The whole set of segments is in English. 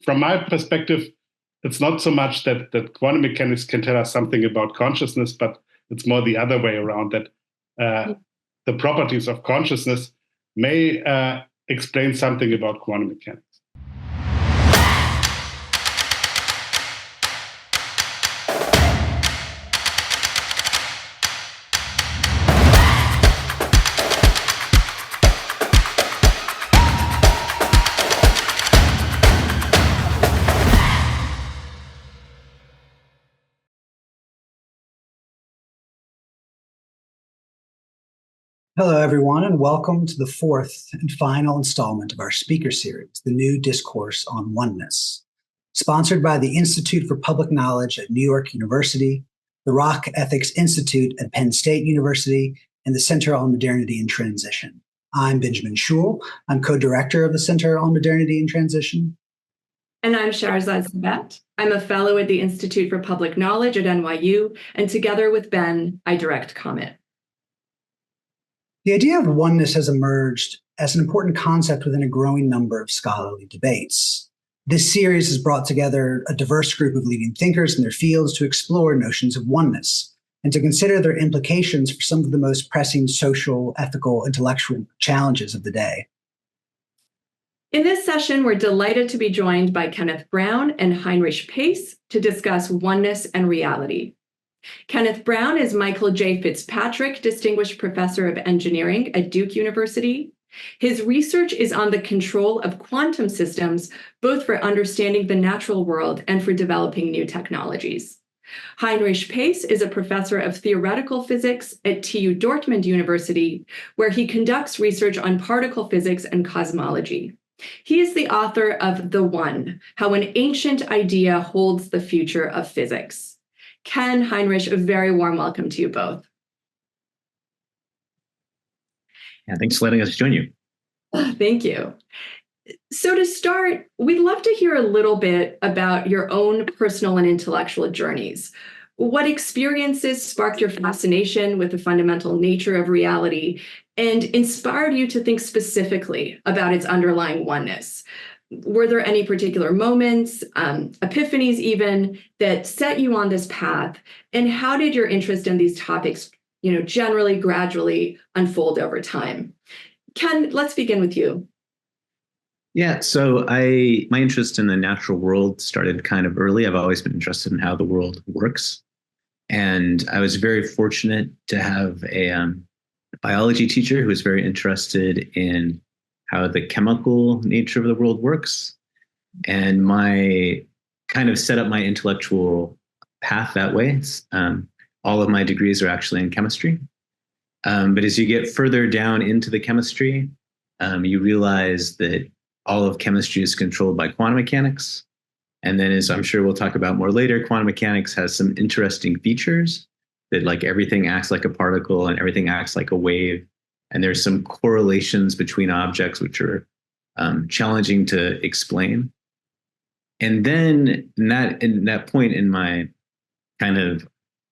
from my perspective, it's not so much that quantum mechanics can tell us something about consciousness, but it's more the other way around, that the properties of consciousness may explain something about quantum mechanics. Hello, everyone, and welcome to the fourth and final installment of our speaker series, The New Discourse on Oneness, sponsored by the Institute for Public Knowledge at New York University, the Rock Ethics Institute at Penn State University, and the Center on Modernity and Transition. I'm Benjamin Schewel. I'm co-director of the Center on Modernity and Transition. And I'm Shahrzad Sabet. I'm a fellow at the Institute for Public Knowledge at NYU, and together with Ben, I direct COMIT. The idea of oneness has emerged as an important concept within a growing number of scholarly debates. This series has brought together a diverse group of leading thinkers in their fields to explore notions of oneness and to consider their implications for some of the most pressing social, ethical, intellectual challenges of the day. In this session, we're delighted to be joined by Kenneth Brown and Heinrich Pas to discuss oneness and reality. Kenneth Brown is Michael J. Fitzpatrick Distinguished Professor of Engineering at Duke University. His research is on the control of quantum systems, both for understanding the natural world and for developing new technologies. Heinrich Pas is a professor of theoretical physics at TU Dortmund University, where he conducts research on particle physics and cosmology. He is the author of The One: How an Ancient Idea Holds the Future of Physics. Ken, Heinrich, a very warm welcome to you both. Yeah, thanks for letting us join you. Thank you. So to start, we'd love to hear a little bit about your own personal and intellectual journeys. What experiences sparked your fascination with the fundamental nature of reality and inspired you to think specifically about its underlying oneness? Were there any particular moments, epiphanies even, that set you on this path? And how did your interest in these topics, generally, gradually unfold over time? Ken, let's begin with you. Yeah, so my interest in the natural world started kind of early. I've always been interested in how the world works. And I was very fortunate to have a biology teacher who was very interested in how the chemical nature of the world works. And my kind of set up my intellectual path that way. All of my degrees are actually in chemistry. But as you get further down into the chemistry, you realize that all of chemistry is controlled by quantum mechanics. And then, as I'm sure we'll talk about more later, quantum mechanics has some interesting features that, like, everything acts like a particle and everything acts like a wave. And there's some correlations between objects which are challenging to explain. And then in that point in my kind of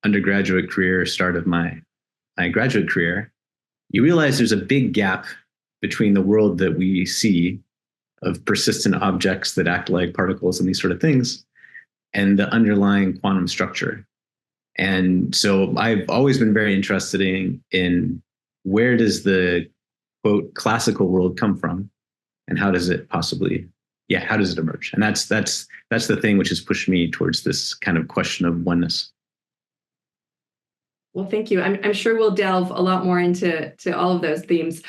undergraduate career, start of my graduate career, you realize there's a big gap between the world that we see of persistent objects that act like particles and these sort of things, and the underlying quantum structure. And so I've always been very interested in where does the, quote, classical world come from, and how does it emerge? And that's the thing which has pushed me towards this kind of question of oneness. Well, thank you. I'm sure we'll delve a lot more into all of those themes.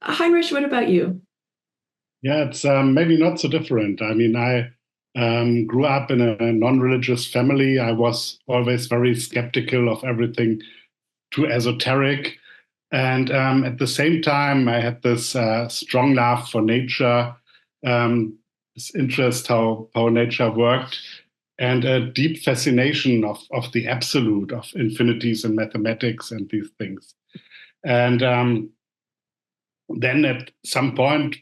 Heinrich, what about you? Yeah, it's maybe not so different. I mean, I grew up in a non-religious family. I was always very skeptical of everything too esoteric. And at the same time, I had this strong love for nature, this interest how nature worked, and a deep fascination of the absolute, of infinities and mathematics and these things. And then at some point,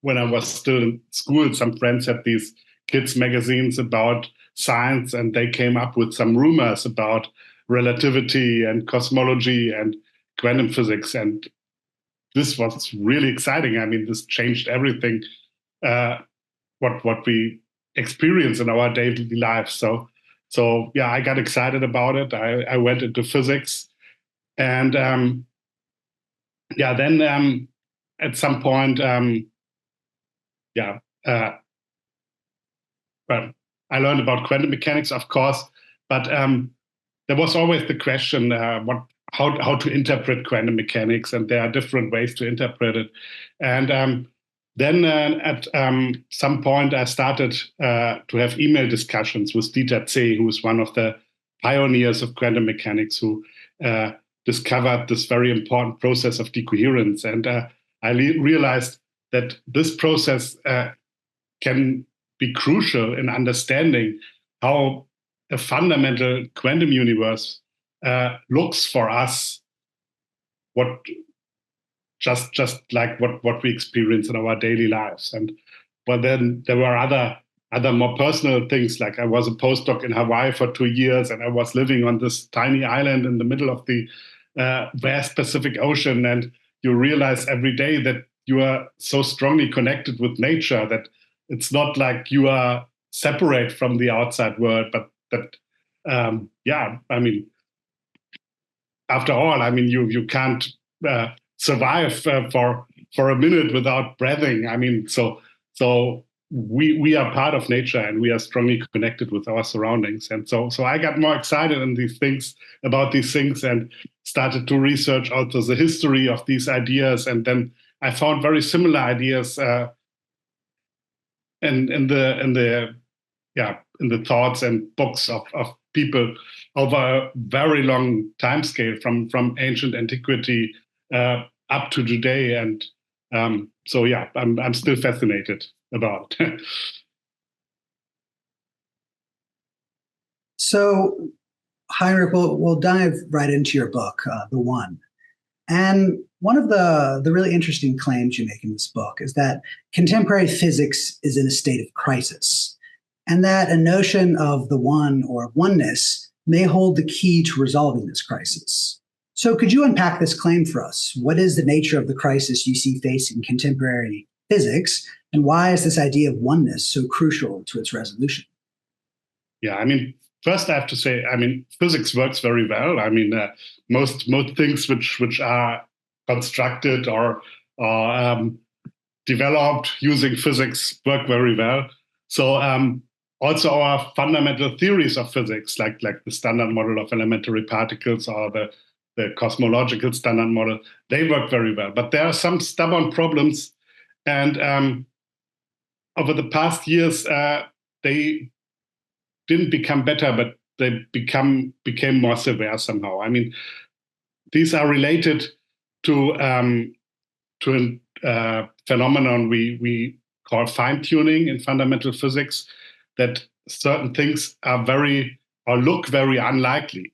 when I was still in school, some friends had these kids' magazines about science, and they came up with some rumors about relativity and cosmology and quantum physics. And this was really exciting. I mean, this changed everything. what we experience in our daily lives. So yeah, I got excited about it. I went into physics, and then at some point, well, I learned about quantum mechanics, of course, but there was always the question how to interpret quantum mechanics, and there are different ways to interpret it. And then at some point, I started to have email discussions with Dieter C., who is one of the pioneers of quantum mechanics, who discovered this very important process of decoherence. And I realized that this process can be crucial in understanding how a fundamental quantum universe looks for us, just like what we experience in our daily lives. And but then there were other more personal things, like I was a postdoc in Hawaii for 2 years, and I was living on this tiny island in the middle of the vast Pacific Ocean, and you realize every day that you are so strongly connected with nature that it's not like you are separate from the outside world, but that I mean, after all, I mean, you can't survive for a minute without breathing. I mean, so we are part of nature, and we are strongly connected with our surroundings. And so I got more excited about these things, and started to research also the history of these ideas. And then I found very similar ideas in the thoughts and books of people over a very long time scale, from ancient antiquity up to today. And so yeah, I'm still fascinated about it. So, Heinrich, we'll dive right into your book, The One. And one of the really interesting claims you make in this book is that contemporary physics is in a state of crisis, and that a notion of the one, or oneness, may hold the key to resolving this crisis. So could you unpack this claim for us? What is the nature of the crisis you see facing contemporary physics, and why is this idea of oneness so crucial to its resolution? Yeah, I mean, first I have to say, I mean, physics works very well. I mean, most things which are constructed or developed using physics work very well. So also our fundamental theories of physics, like the standard model of elementary particles, or the cosmological standard model, they work very well. But there are some stubborn problems, and over the past years, they didn't become better, but they became more severe somehow. I mean, these are related to a phenomenon we call fine-tuning in fundamental physics, that certain things are look very unlikely.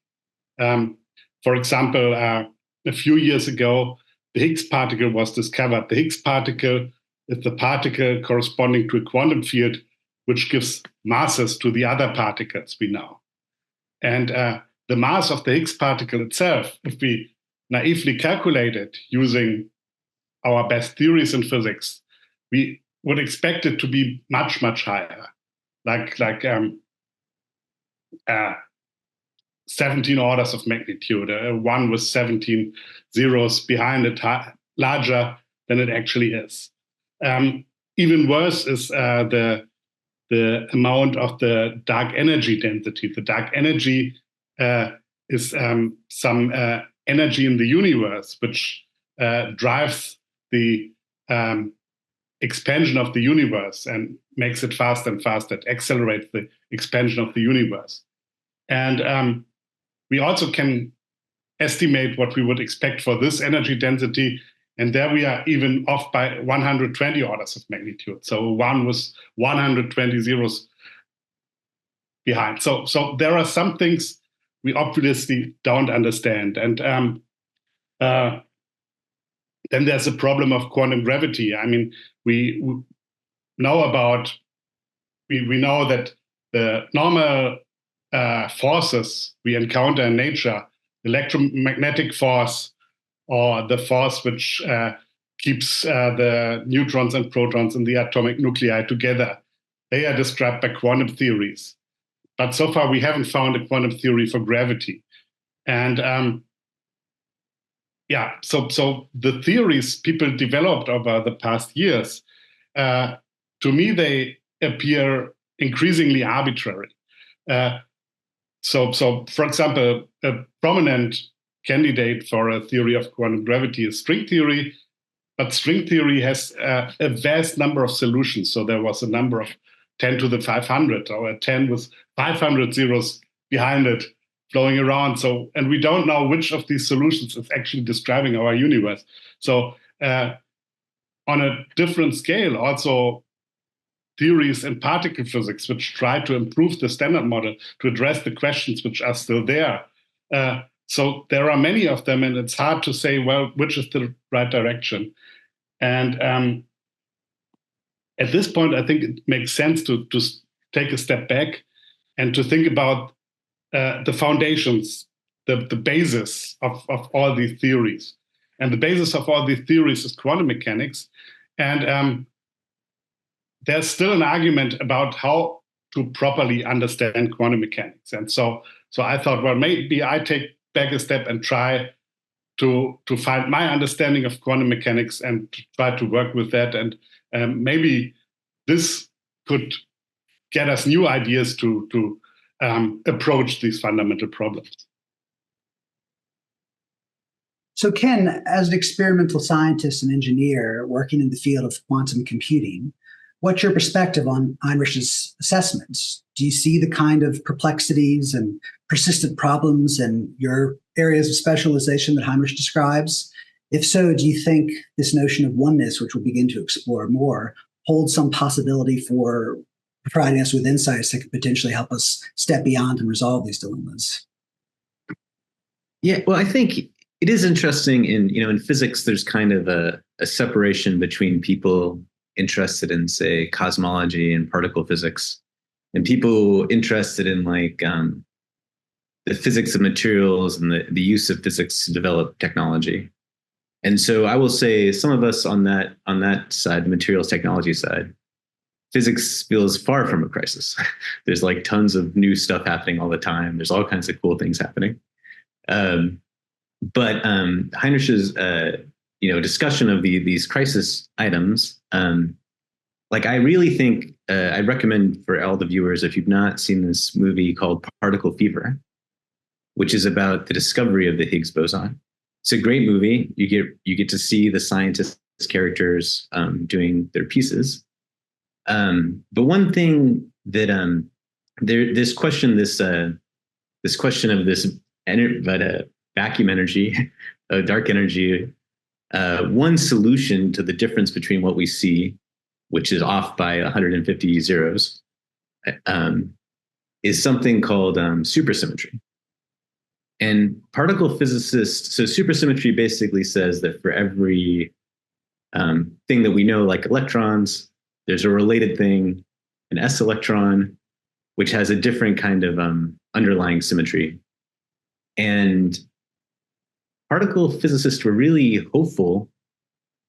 For example, a few years ago, the Higgs particle was discovered. The Higgs particle is the particle corresponding to a quantum field which gives masses to the other particles we know. And the mass of the Higgs particle itself, if we naively calculate it using our best theories in physics, we would expect it to be much, much higher, like 17 orders of magnitude, one with 17 zeros behind it, larger than it actually is. Even worse is the amount of the dark energy density. The dark energy is some energy in the universe which drives the expansion of the universe and makes it faster and faster. It accelerates the expansion of the universe. And we also can estimate what we would expect for this energy density. And there we are even off by 120 orders of magnitude. So one was 120 zeros behind. So there are some things we obviously don't understand. And then there's a problem of quantum gravity. I mean, we know that the normal forces we encounter in nature, electromagnetic force, or the force which keeps the neutrons and protons in the atomic nuclei together, they are described by quantum theories. But so far, we haven't found a quantum theory for gravity. And so the theories people developed over the past years, to me, they appear increasingly arbitrary. So, for example, a prominent candidate for a theory of quantum gravity is string theory, but string theory has a vast number of solutions. So there was a number of 10 to the 500, or a 10 with 500 zeros behind it flowing around. So, and we don't know which of these solutions is actually describing our universe. So on a different scale, also theories in particle physics, which try to improve the standard model to address the questions which are still there. So there are many of them, and it's hard to say, well, which is the right direction. And at this point, I think it makes sense to take a step back and to think about the foundations, the basis of all these theories. And the basis of all these theories is quantum mechanics. And there's still an argument about how to properly understand quantum mechanics. And so I thought, well, maybe I take back a step and try to find my understanding of quantum mechanics and try to work with that. And maybe this could get us new ideas to approach these fundamental problems. So Ken, as an experimental scientist and engineer working in the field of quantum computing, what's your perspective on Heinrich's assessments? Do you see the kind of perplexities and persistent problems in your areas of specialization that Heinrich describes? If so, do you think this notion of oneness, which we'll begin to explore more, holds some possibility for providing us with insights that could potentially help us step beyond and resolve these dilemmas? Yeah, well, I think it is interesting in physics, there's kind of a separation between people interested in, say, cosmology and particle physics, and people interested in the physics of materials and the use of physics to develop technology. And so I will say some of us on that side, the materials technology side, physics feels far from a crisis. There's tons of new stuff happening all the time. There's all kinds of cool things happening. But Heinrich's discussion of these crisis items, I really think I recommend for all the viewers, if you've not seen this movie called Particle Fever, which is about the discovery of the Higgs boson. It's a great movie. You get to see the scientists' characters doing their pieces. But one thing that this question of this vacuum energy, dark energy, one solution to the difference between what we see, which is off by 150 zeros, is something called supersymmetry. And particle physicists, so supersymmetry basically says that for every thing that we know, like electrons, there's a related thing, an s electron, which has a different kind of underlying symmetry. And particle physicists were really hopeful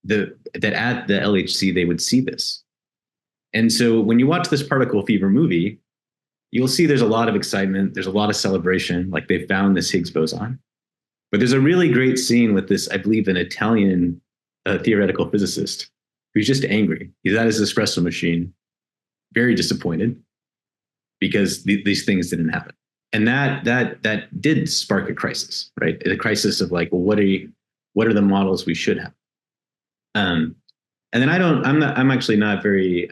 that at the LHC they would see this. And so when you watch this Particle Fever movie, you'll see there's a lot of excitement, there's a lot of celebration, like they found this Higgs boson. But there's a really great scene with this, I believe, an Italian theoretical physicist who's just angry. He's at his espresso machine, very disappointed because these things didn't happen. And that did spark a crisis, right? A crisis of what are the models we should have? And then I'm actually not very,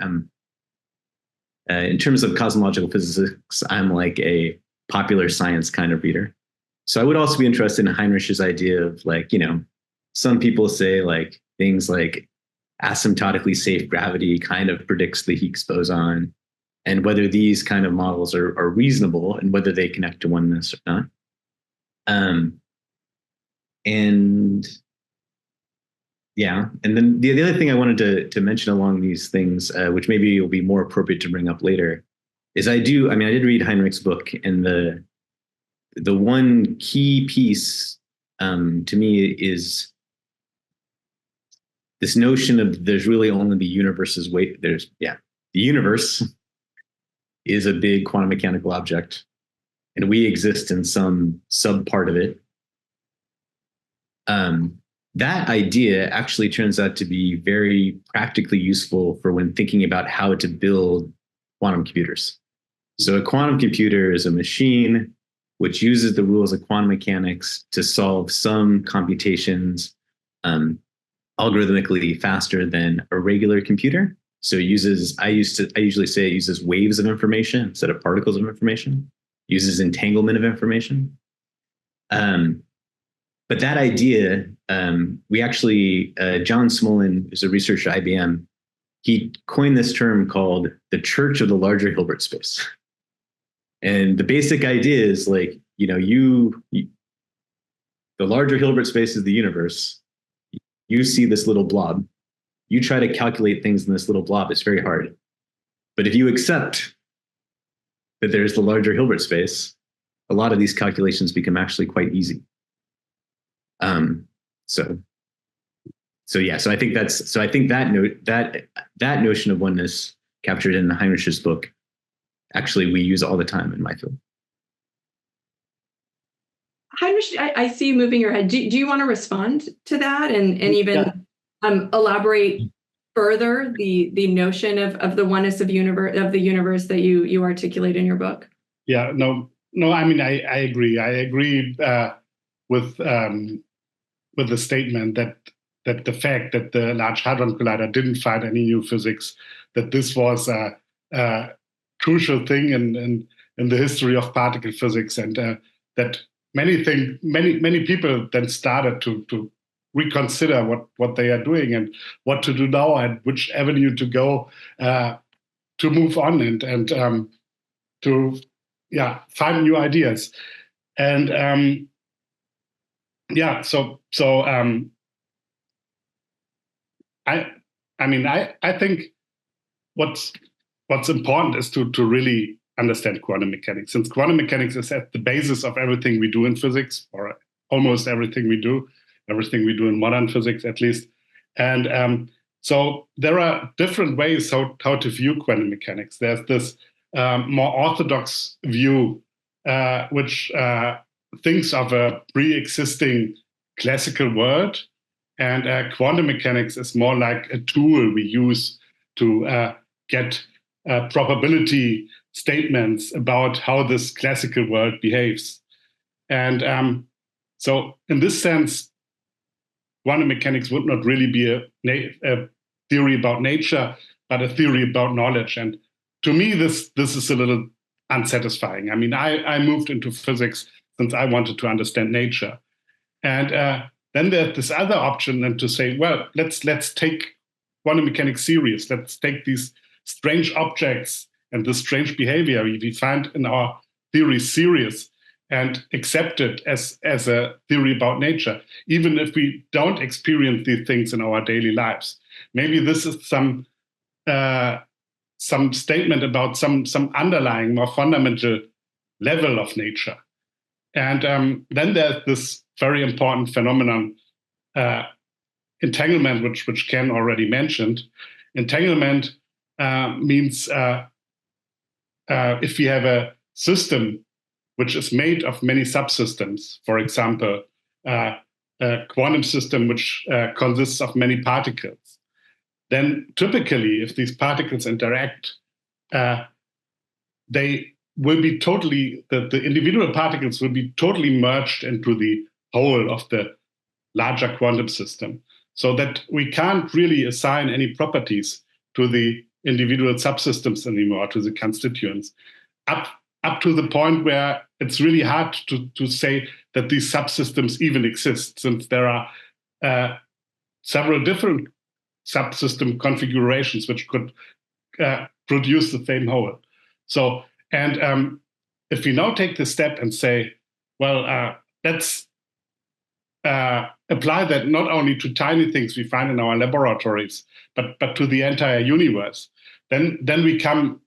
in terms of cosmological physics, I'm like a popular science kind of reader. So I would also be interested in Heinrich's idea of some people say things like asymptotically safe gravity kind of predicts the Higgs boson, and whether these kind of models are reasonable and whether they connect to oneness or not. And then the other thing I wanted to mention along these things, which maybe will be more appropriate to bring up later, is I did read Heinrich's book, and the one key piece to me is this notion of there's really only the universe's weight. The universe is a big quantum mechanical object, and we exist in some subpart of it. That idea actually turns out to be very practically useful for when thinking about how to build quantum computers. So a quantum computer is a machine which uses the rules of quantum mechanics to solve some computations algorithmically faster than a regular computer. So it uses, I usually say it uses waves of information instead of particles of information, uses entanglement of information. But that idea, we actually, John Smolin, who's a researcher at IBM, he coined this term called the Church of the Larger Hilbert Space. And the basic idea is like, you know, the larger Hilbert space is the universe. You see this little blob. You try to calculate things in this little blob. It's very hard. But if you accept that there's the larger Hilbert space, a lot of these calculations become actually quite easy. So I think that notion of oneness captured in Heinrich's book, actually we use all the time in my field. Heinrich, I see you moving your head. Do you want to respond to that and even elaborate further the notion of the oneness of the universe that you articulate in your book? Yeah, no. I mean, I agree. I agree with the statement that the fact that the Large Hadron Collider didn't find any new physics, that this was a crucial thing in the history of particle physics, and that many people then started to reconsider what they are doing and what to do now and which avenue to go to move on and to find new ideas. And I think what's important is to really understand quantum mechanics, since quantum mechanics is at the basis of everything we do in physics, or almost everything we do in modern physics at least. And so there are different ways how to view quantum mechanics. There's this more orthodox view, which thinks of a pre-existing classical world, and quantum mechanics is more like a tool we use to get probability statements about how this classical world behaves. And so in this sense, quantum mechanics would not really be a theory about nature, but a theory about knowledge. And to me, this is a little unsatisfying. I mean, I moved into physics since I wanted to understand nature. And then there's this other option, and to say, well, let's take quantum mechanics serious. Let's take these strange objects and the strange behavior we find in our theories serious and accept it as a theory about nature, even if we don't experience these things in our daily lives. Maybe this is some statement about some underlying, more fundamental level of nature. And then there's this very important phenomenon, entanglement, which Ken already mentioned. Entanglement means if we have a system which is made of many subsystems, for example, a quantum system which consists of many particles, then typically, if these particles interact, they will be the individual particles will be totally merged into the whole of the larger quantum system, so that we can't really assign any properties to the individual subsystems anymore, to the constituents, up to the point where it's really hard to say that these subsystems even exist, since there are several different subsystem configurations which could produce the same whole. So, and if we now take the step and say, well, let's apply that not only to tiny things we find in our laboratories, but to the entire universe, then we come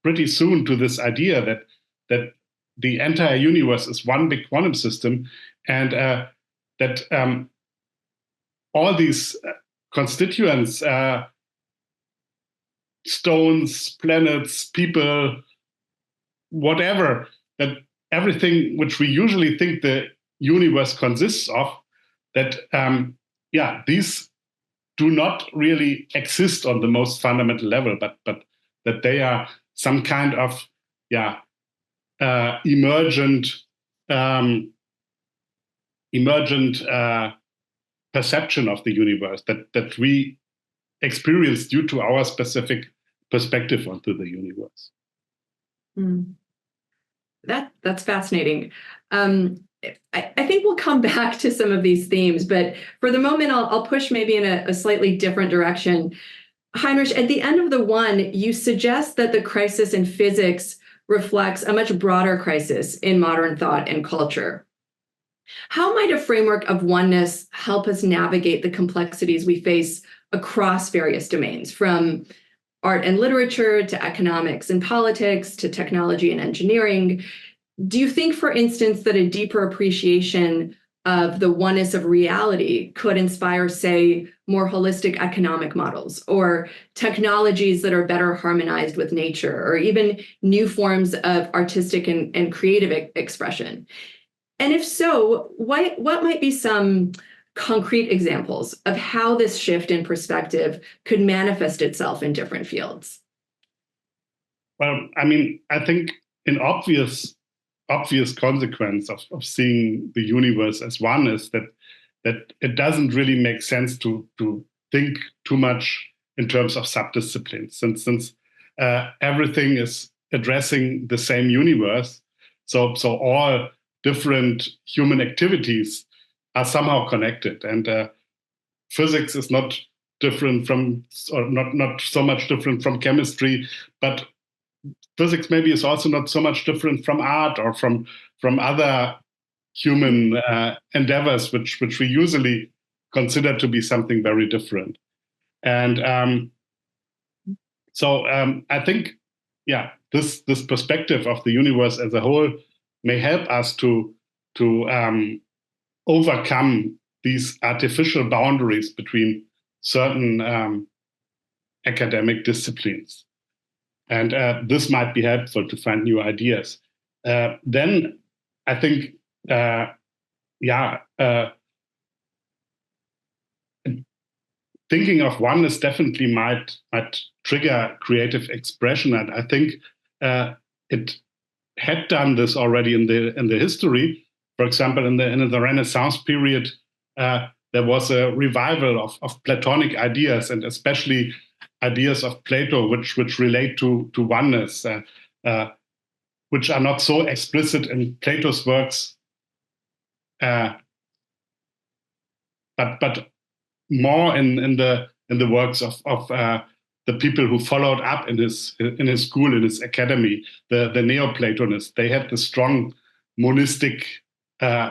pretty soon to this idea that the entire universe is one big quantum system, and that all these constituents, stones, planets, people, whatever, that everything which we usually think the universe consists of, that these do not really exist on the most fundamental level, but that they are some kind of emergent perception of the universe that we experience due to our specific perspective onto the universe. That's fascinating. I think we'll come back to some of these themes, but for the moment, I'll push maybe in a slightly different direction. Heinrich, at the end of the one, you suggest that the crisis in physics reflects a much broader crisis in modern thought and culture. How might a framework of oneness help us navigate the complexities we face across various domains, from art and literature to economics and politics to technology and engineering? Do you think, for instance, that a deeper appreciation of the oneness of reality could inspire, say, more holistic economic models, or technologies that are better harmonized with nature, or even new forms of artistic and creative expression? And if so, what might be some concrete examples of how this shift in perspective could manifest itself in different fields? Well, I mean, I think an obvious consequence of seeing the universe as one is that it doesn't really make sense to think too much in terms of subdisciplines, since everything is addressing the same universe. So all different human activities are somehow connected, and physics is not different from, or not so much different from chemistry, but physics maybe is also not so much different from art or from other human endeavors, which we usually consider to be something very different. And so I think, this perspective of the universe as a whole may help us to overcome these artificial boundaries between certain academic disciplines. And this might be helpful to find new ideas. Then I think, thinking of oneness definitely might trigger creative expression. And I think it had done this already in the history. For example, in the Renaissance period, there was a revival of Platonic ideas, and especially ideas of Plato, which relate to oneness, which are not so explicit in Plato's works, but more in the works of the people who followed up in his school, in his academy, the Neoplatonists. They had the strong monistic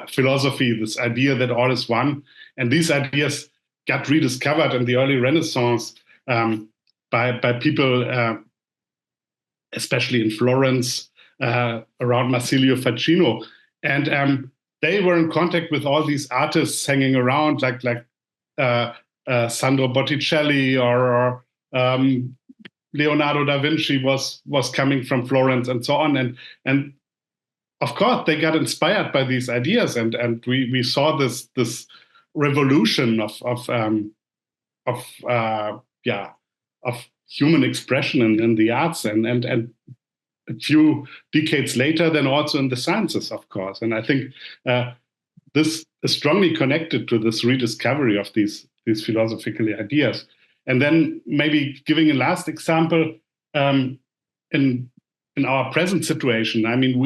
philosophy, this idea that all is one, and these ideas got rediscovered in the early Renaissance by people, especially in Florence, around Marsilio Ficino, and they were in contact with all these artists hanging around, like Sandro Botticelli or Leonardo da Vinci was coming from Florence, and so on, and of course they got inspired by these ideas, and we saw this revolution of human expression in the arts, and a few decades later, then also in the sciences, of course. And I think this is strongly connected to this rediscovery of these philosophical ideas. And then maybe giving a last example, in our present situation, I mean,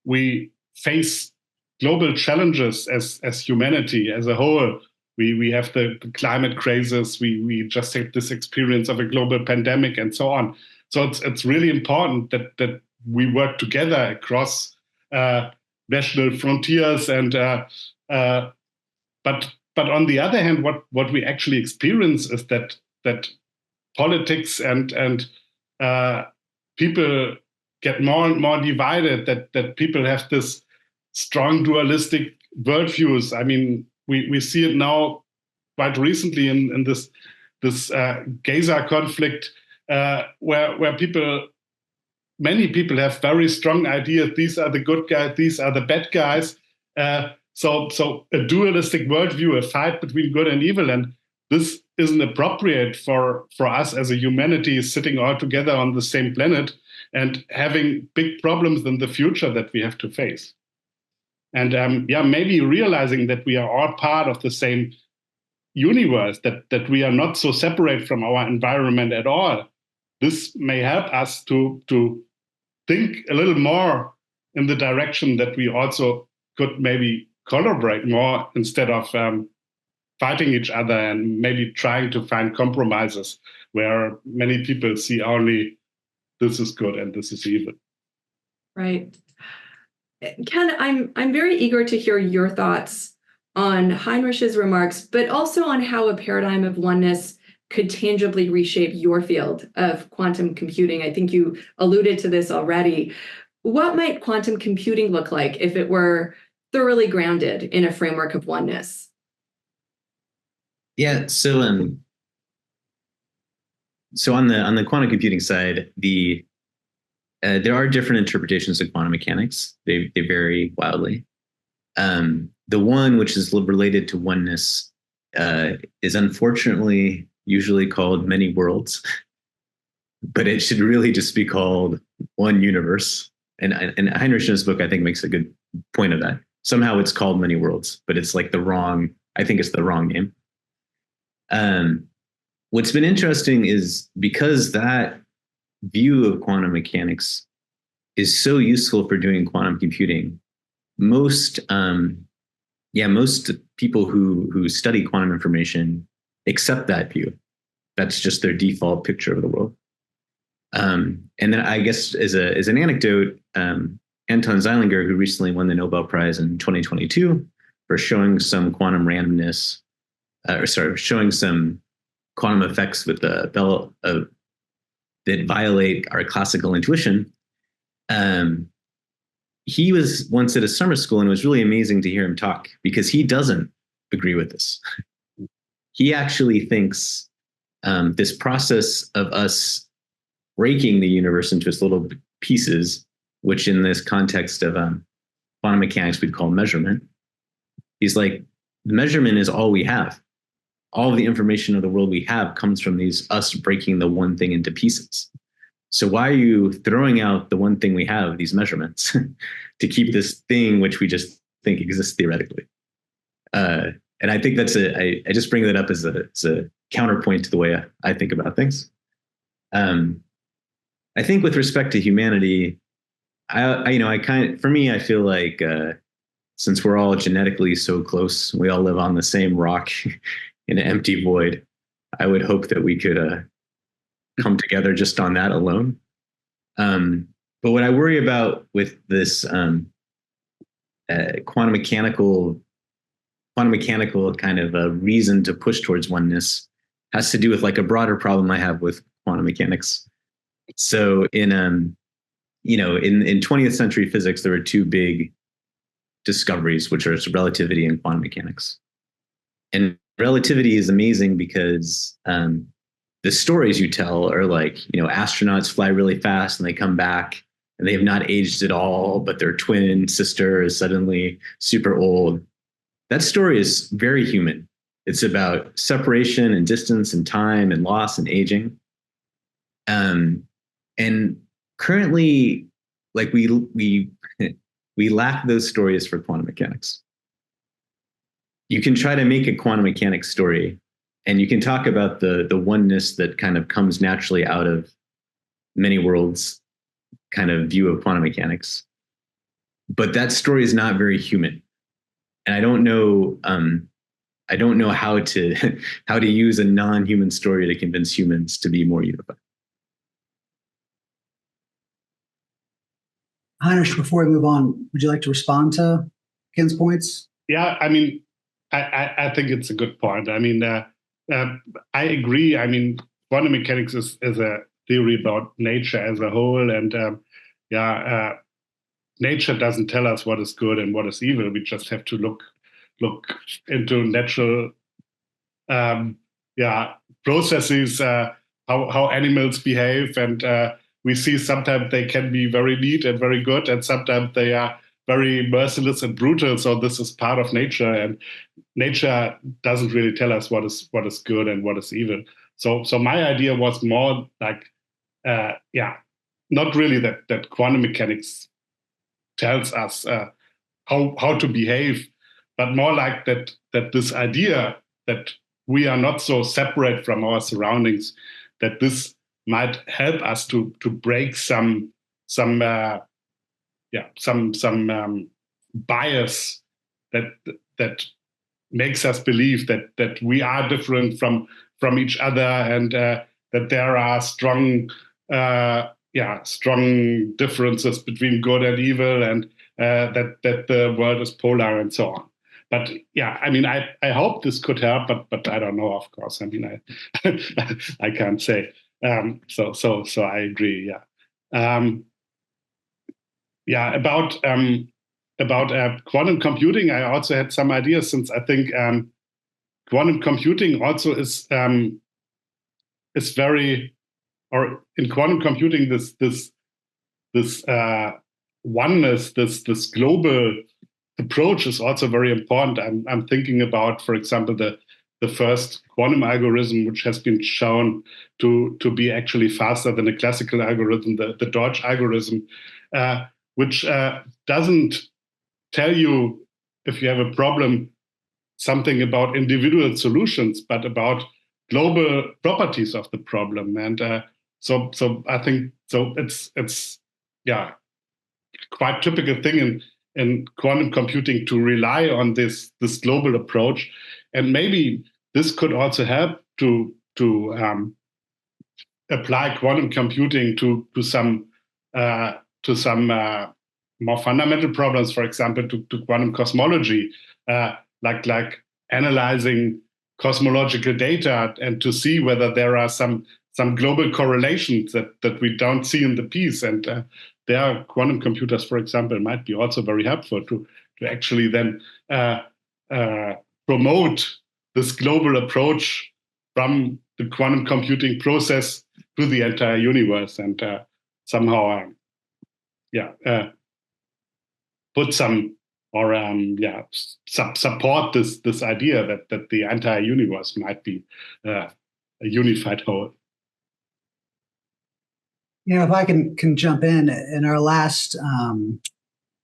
we face global challenges as humanity as a whole. We have the climate crisis. We just had this experience of a global pandemic and so on. So it's really important that we work together across national frontiers. And but on the other hand, what we actually experience is that politics and people get more and more divided. That people have this strong dualistic worldviews. I mean, we see it now quite recently in this Gaza conflict, where people many people have very strong ideas. These are the good guys, these are the bad guys. So a dualistic worldview, a fight between good and evil, and this isn't appropriate for us as a humanity sitting all together on the same planet and having big problems in the future that we have to face. And maybe realizing that we are all part of the same universe, that we are not so separate from our environment at all. This may help us to think a little more in the direction that we also could maybe collaborate more instead of fighting each other and maybe trying to find compromises where many people see only this is good and this is evil. Right. Ken, I'm very eager to hear your thoughts on Heinrich's remarks, but also on how a paradigm of oneness could tangibly reshape your field of quantum computing. I think you alluded to this already. What might quantum computing look like if it were thoroughly grounded in a framework of oneness? Yeah, so on the quantum computing side, there are different interpretations of quantum mechanics. They vary wildly. The one which is related to oneness is unfortunately usually called many worlds, but it should really just be called one universe. And Heinrich in his book, I think, makes a good point of that. Somehow it's called many worlds, but it's like I think it's the wrong name. What's been interesting is because that view of quantum mechanics is so useful for doing quantum computing, most people who study quantum information accept that view. That's just their default picture of the world. And then I guess as an anecdote, Anton Zeilinger, who recently won the Nobel Prize in 2022 for showing some quantum randomness, showing some quantum effects with the bell that violate our classical intuition. He was once at a summer school, and it was really amazing to hear him talk because he doesn't agree with this. He actually thinks this process of us breaking the universe into its little pieces, which in this context of quantum mechanics we'd call measurement. He's like, measurement is all we have. All of the information of the world we have comes from us breaking the one thing into pieces. So why are you throwing out the one thing we have, these measurements, to keep this thing which we just think exists theoretically? And I think I just bring that up as a counterpoint to the way I think about things. I think with respect to humanity, I feel like since we're all genetically so close, we all live on the same rock in an empty void, I would hope that we could come together just on that alone. But what I worry about with this quantum mechanical kind of reason to push towards oneness has to do with like a broader problem I have with quantum mechanics. So in 20th century physics, there were two big discoveries, which are relativity and quantum mechanics. And relativity is amazing because the stories you tell are like, astronauts fly really fast and they come back and they have not aged at all, but their twin sister is suddenly super old. That story is very human. It's about separation and distance and time and loss and aging. And currently, like we lack those stories for quantum mechanics. You can try to make a quantum mechanics story, and you can talk about the oneness that kind of comes naturally out of many worlds kind of view of quantum mechanics. But that story is not very human. And I don't know how to use a non-human story to convince humans to be more unified. Heinrich, before we move on, would you like to respond to Ken's points? Yeah, I mean, I think it's a good point. I mean, I agree. I mean, quantum mechanics is a theory about nature as a whole, and nature doesn't tell us what is good and what is evil. We just have to look into natural processes, how animals behave, and we see sometimes they can be very neat and very good, and sometimes they are very merciless and brutal. So this is part of nature, and nature doesn't really tell us what is good and what is evil. So my idea was more like, not really that quantum mechanics tells us how to behave, but more like that this idea that we are not so separate from our surroundings, that this might help us to break some bias that makes us believe that we are different from each other, and that there are strong differences between good and evil, and that the world is polar and so on. But yeah, I mean, I hope this could help, but I don't know, of course. I mean, I can't say. So I agree. Yeah. About quantum computing, I also had some ideas, since I think quantum computing also is very, or in quantum computing, this oneness, this global approach is also very important. I'm thinking about, for example, the first quantum algorithm, which has been shown to be actually faster than a classical algorithm, the Dodge algorithm, which doesn't tell you, if you have a problem, something about individual solutions, but about global properties of the problem. And so I think it's quite typical thing in quantum computing to rely on this global approach, and maybe this could also help to apply quantum computing to some more fundamental problems, for example, to quantum cosmology, like analyzing cosmological data and to see whether there are some global correlations that we don't see in the piece. And there, quantum computers, for example, might be also very helpful to actually then promote this global approach from the quantum computing process to the entire universe, and somehow put some, or support this idea that the entire universe might be a unified whole. If I can jump in our last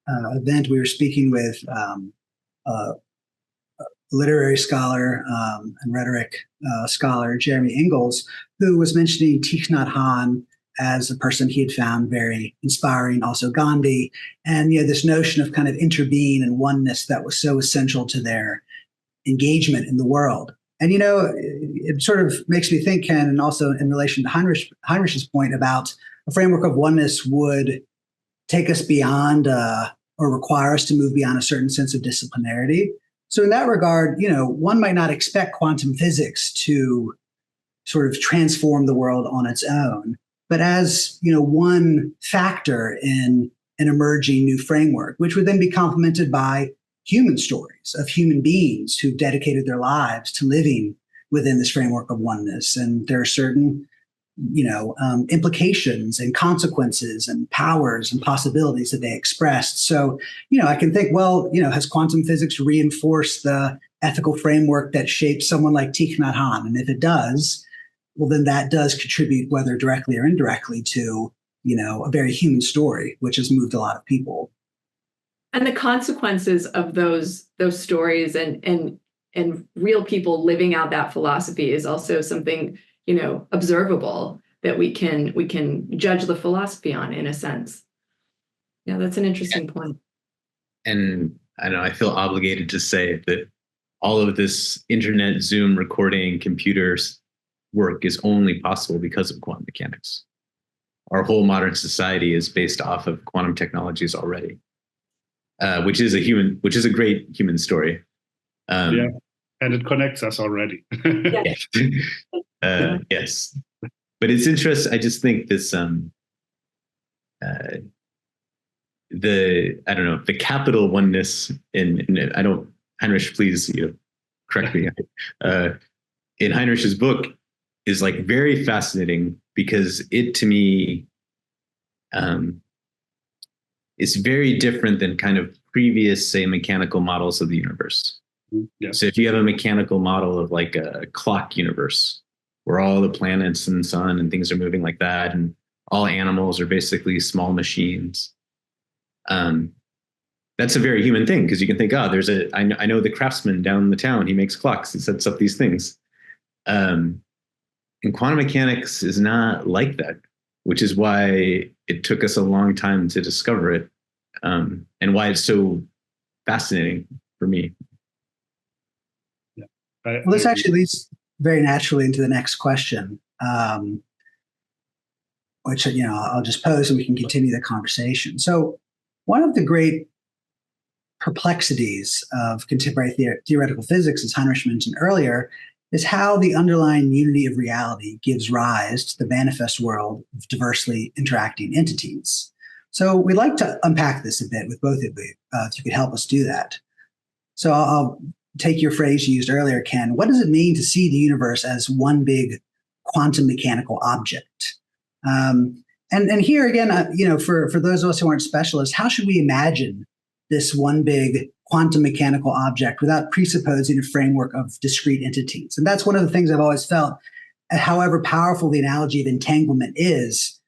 event, we were speaking with a literary scholar and rhetoric scholar, Jeremy Ingalls, who was mentioning Thich Nhat Hanh as a person he had found very inspiring, also Gandhi, and this notion of kind of interbeing and oneness that was so essential to their engagement in the world. And it sort of makes me think, Ken, and also in relation to Heinrich's point about a framework of oneness would take us beyond or require us to move beyond a certain sense of disciplinarity. So in that regard, one might not expect quantum physics to sort of transform the world on its own, but as one factor in an emerging new framework, which would then be complemented by human stories of human beings who've dedicated their lives to living within this framework of oneness. And there are certain implications and consequences and powers and possibilities that they expressed. So, I can think, has quantum physics reinforced the ethical framework that shapes someone like Thich Nhat Hanh? And if it does, well, then that does contribute, whether directly or indirectly, to, a very human story, which has moved a lot of people. And the consequences of those stories and real people living out that philosophy is also something observable that we can judge the philosophy on, in a sense. Yeah, that's an interesting point. And I feel obligated to say that all of this internet, Zoom recording, computers work is only possible because of quantum mechanics. Our whole modern society is based off of quantum technologies already, which is a great human story. And it connects us already. Yes. But it's interesting. I just think this, the capital oneness Heinrich, please, correct me. In Heinrich's book is like very fascinating, because it, to me, is very different than kind of previous, say, mechanical models of the universe. Yes. So if you have a mechanical model of like a clock universe where all the planets and sun and things are moving like that, and all animals are basically small machines, that's a very human thing, because you can think, oh, I know the craftsman down the town, he makes clocks, he sets up these things. And quantum mechanics is not like that, which is why it took us a long time to discover it, and why it's so fascinating for me. Yeah. Well, this actually leads very naturally into the next question, which I'll just pose and we can continue the conversation. So, one of the great perplexities of contemporary theoretical physics, as Heinrich mentioned earlier, is how the underlying unity of reality gives rise to the manifest world of diversely interacting entities. So we'd like to unpack this a bit with both of you, if you could help us do that. So I'll take your phrase you used earlier, Ken. What does it mean to see the universe as one big quantum mechanical object? And here again, for those of us who aren't specialists, how should we imagine this one big quantum mechanical object without presupposing a framework of discrete entities? And that's one of the things I've always felt, however powerful the analogy of entanglement is,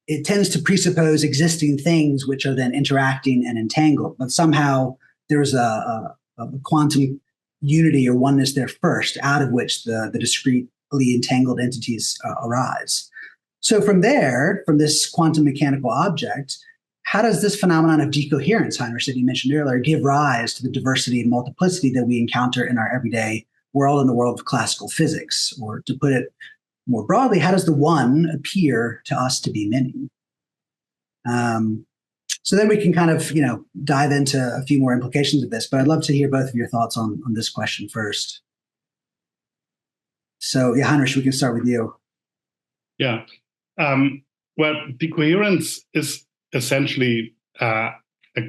it tends to presuppose existing things which are then interacting and entangled. But somehow there's a quantum unity or oneness there first, out of which the discretely entangled entities arise. So from this quantum mechanical object, how does this phenomenon of decoherence, Heinrich, that you mentioned earlier, give rise to the diversity and multiplicity that we encounter in our everyday world and the world of classical physics? Or to put it more broadly, how does the one appear to us to be many? So then we can kind of, dive into a few more implications of this, but I'd love to hear both of your thoughts on this question first. So yeah, Heinrich, we can start with you. Yeah. Well, decoherence is essentially a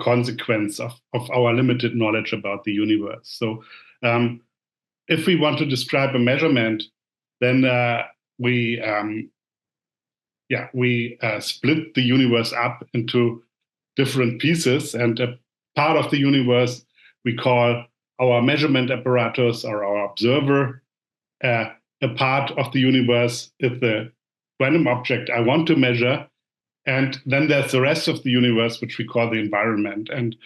consequence of our limited knowledge about the universe. So if we want to describe a measurement, then we split the universe up into different pieces, and a part of the universe we call our measurement apparatus or our observer. A part of the universe is the quantum object I want to measure, and then there's the rest of the universe, which we call the environment. And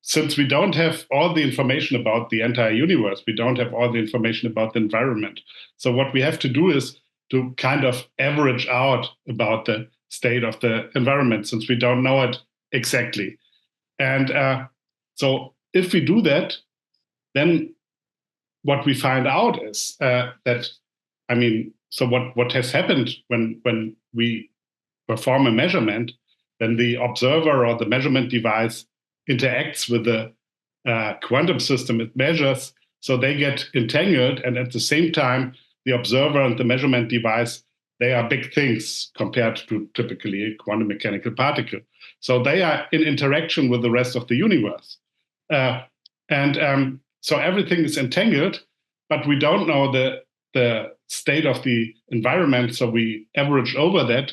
since we don't have all the information about the entire universe, we don't have all the information about the environment. So what we have to do is to kind of average out about the state of the environment, since we don't know it exactly. And so if we do that, then what we find out is so what has happened when we perform a measurement, then the observer or the measurement device interacts with the quantum system it measures, so they get entangled, and at the same time, the observer and the measurement device, they are big things compared to typically a quantum mechanical particle. So they are in interaction with the rest of the universe. So everything is entangled, but we don't know the state of the environment, so we average over that.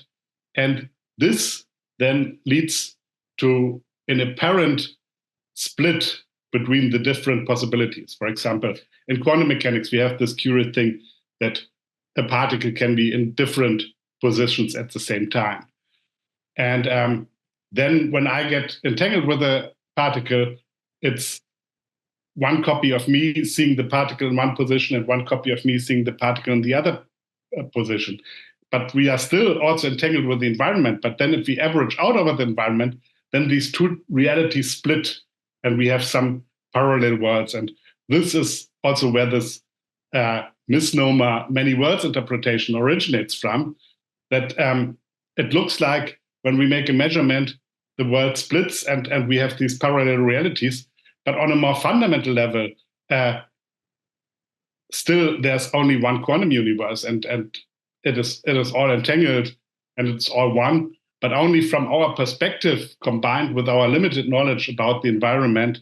And this then leads to an apparent split between the different possibilities. For example, in quantum mechanics, we have this curious thing that a particle can be in different positions at the same time. And then when I get entangled with a particle, it's one copy of me seeing the particle in one position and one copy of me seeing the particle in the other position. But we are still also entangled with the environment. But then if we average out over the environment, then these two realities split and we have some parallel worlds. And this is also where this misnomer many worlds interpretation originates from, that it looks like when we make a measurement, the world splits and we have these parallel realities. But on a more fundamental level, still there's only one quantum universe, and it is all entangled and it's all one, but only from our perspective, combined with our limited knowledge about the environment,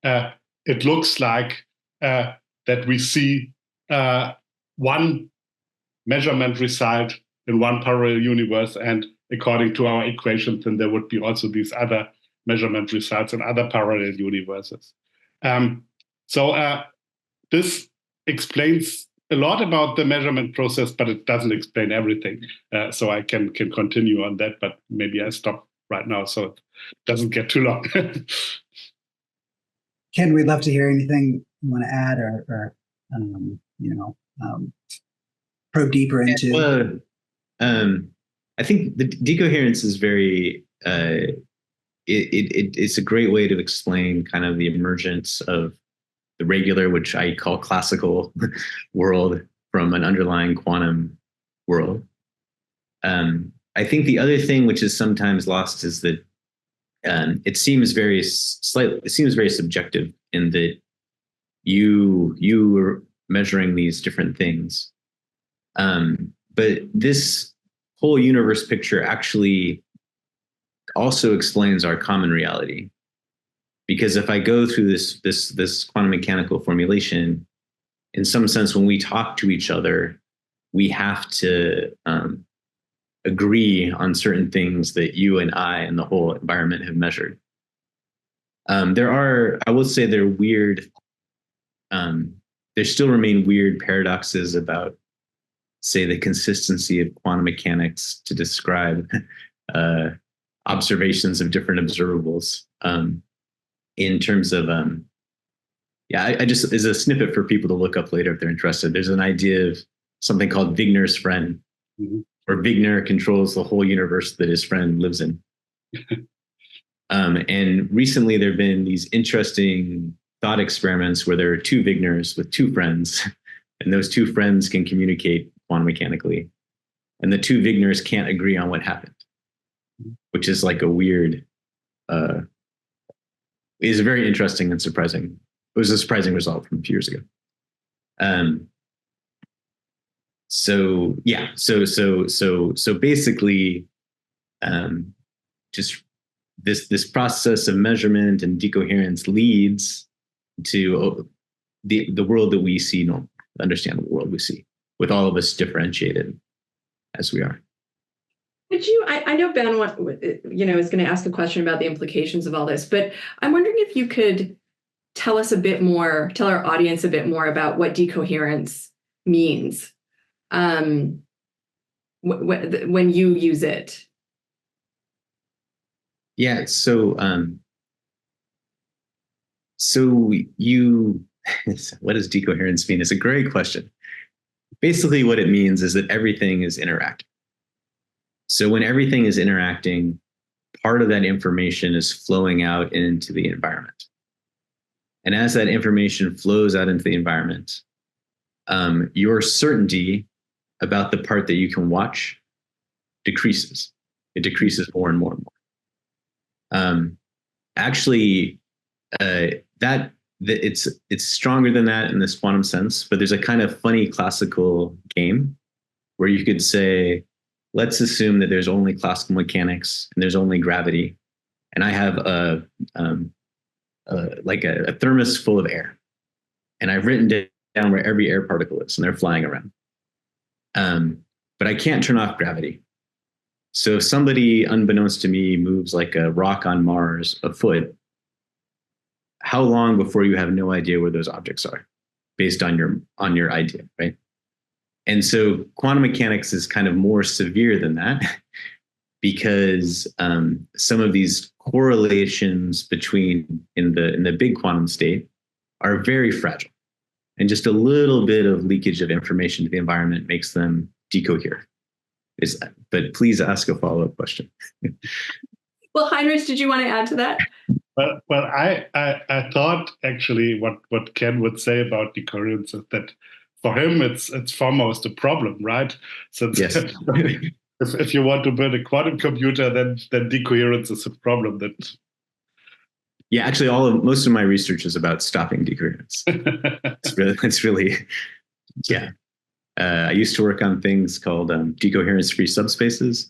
it looks like that we see one measurement result in one parallel universe and according to our equations, then there would be also these other measurement results in other parallel universes. So this explains a lot about the measurement process, but it doesn't explain everything. So I can continue on that, but maybe I stop right now so it doesn't get too long. Ken, we'd love to hear anything you want to add or probe deeper into. Well, I think the decoherence is very, it's a great way to explain kind of the emergence of the regular, which I call classical world, from an underlying quantum world. I think the other thing which is sometimes lost is that it seems very subjective in that you were measuring these different things. But this whole universe picture actually also explains our common reality. Because if I go through this quantum mechanical formulation, in some sense, when we talk to each other, we have to agree on certain things that you and I and the whole environment have measured. I will say there still remain weird paradoxes about, say, the consistency of quantum mechanics to describe observations of different observables. In terms of, I just, as a snippet for people to look up later if they're interested, there's an idea of something called Wigner's friend, where Wigner controls the whole universe that his friend lives in. And recently there have been these interesting thought experiments where there are two Wigners with two friends, and those two friends can communicate quantum mechanically. And the two Wigners can't agree on what happened, which is like a weird, is very interesting and surprising. It was a surprising result from a few years ago. So basically, just this process of measurement and decoherence leads to the world that we see, the understandable world we see, with all of us differentiated as we are. Could you, I know Ben is going to ask a question about the implications of all this, but I'm wondering if you could tell us a bit more, tell our audience a bit more about what decoherence means when you use it. Yeah, so what does decoherence mean? It's a great question. Basically, what it means is that everything is interacting. So when everything is interacting, part of that information is flowing out into the environment. And as that information flows out into the environment, your certainty about the part that you can watch decreases. It decreases more and more and more. It's stronger than that in this quantum sense, but there's a kind of funny classical game where you could say, let's assume that there's only classical mechanics and there's only gravity, and I have a thermos full of air, and I've written down where every air particle is, and they're flying around. But I can't turn off gravity. So if somebody, unbeknownst to me, moves like a rock on Mars a foot, how long before you have no idea where those objects are, based on your idea, right? And so quantum mechanics is kind of more severe than that, because some of these correlations in the big quantum state are very fragile, and just a little bit of leakage of information to the environment makes them decohere. But please ask a follow-up question. Well, Heinrich, did you want to add to that? Well, I thought actually what Ken would say about decoherence is that for him it's foremost a problem, right? Since yes. if you want to build a quantum computer, then decoherence is a problem. Yeah, actually, most of my research is about stopping decoherence. It's really, yeah. I used to work on things called decoherence-free subspaces,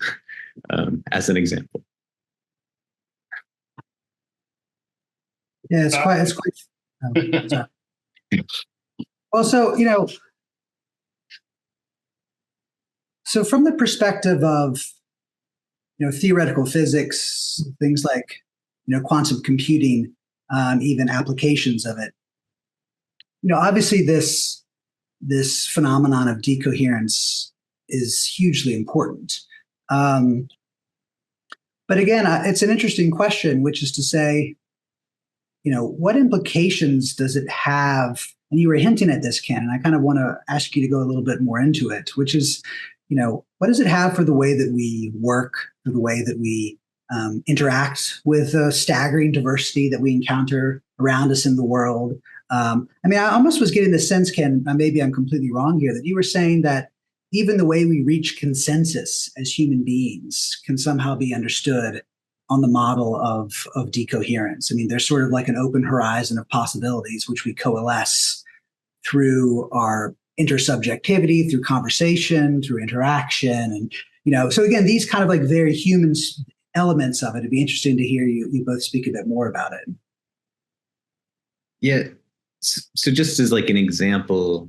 as an example. Yeah, it's quite. Well, so from the perspective of, theoretical physics, things like, quantum computing, even applications of it. Obviously this phenomenon of decoherence is hugely important. But again, it's an interesting question, which is to say, what implications does it have? And you were hinting at this, Ken, and I kind of want to ask you to go a little bit more into it, which is, what does it have for the way that we work, for the way that we interact with the staggering diversity that we encounter around us in the world? I almost was getting the sense, Ken, maybe I'm completely wrong here, that you were saying that even the way we reach consensus as human beings can somehow be understood on the model of decoherence. There's sort of like an open horizon of possibilities, which we coalesce through our intersubjectivity, through conversation, through interaction. And, so again, these kind of like very human elements of it, it'd be interesting to hear you both speak a bit more about it. Yeah. So just as like an example,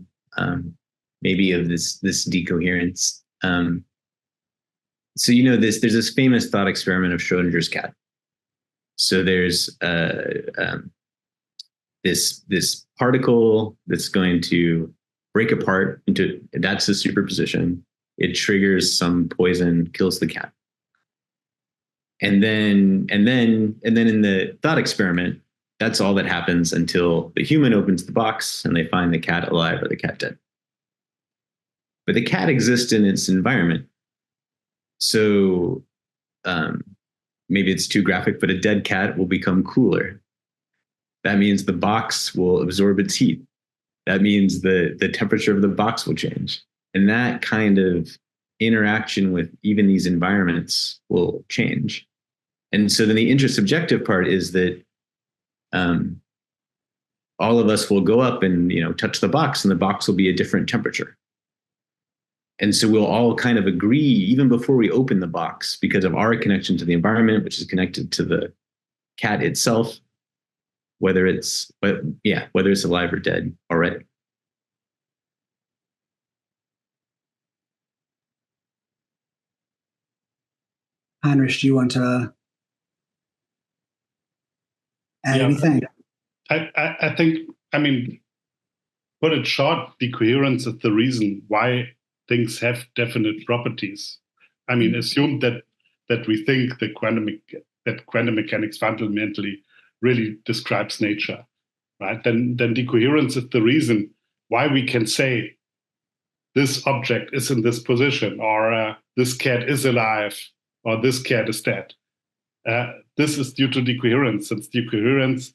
maybe of this decoherence. So there's this famous thought experiment of Schrodinger's cat. So there's this particle that's going to break apart into, that's the superposition. It triggers some poison, kills the cat. And then in the thought experiment, that's all that happens until the human opens the box and they find the cat alive or the cat dead. But the cat exists in its environment. So maybe it's too graphic, but a dead cat will become cooler. That means the box will absorb its heat. That means the temperature of the box will change. And that kind of interaction with even these environments will change. And so then the intersubjective part is that all of us will go up and touch the box, and the box will be a different temperature. And so we'll all kind of agree, even before we open the box, because of our connection to the environment, which is connected to the cat itself, whether it's alive or dead already. Heinrich, do you want to add anything? I think, put it short, decoherence is the reason why things have definite properties. Assume that we think that quantum mechanics fundamentally really describes nature, right? Then decoherence is the reason why we can say this object is in this position, or this cat is alive, or this cat is dead. This is due to decoherence, since decoherence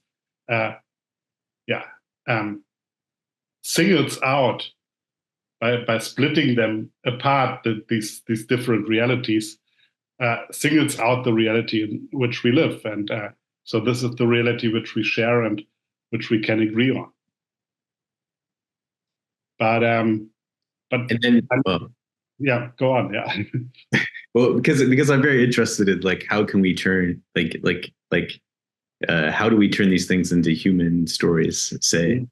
singles out by splitting them apart, these different realities, singles out the reality in which we live. And so this is the reality which we share and which we can agree on. But and then, go on. Yeah. Well, because I'm very interested in like how can we turn how do we turn these things into human stories? Say, mm-hmm.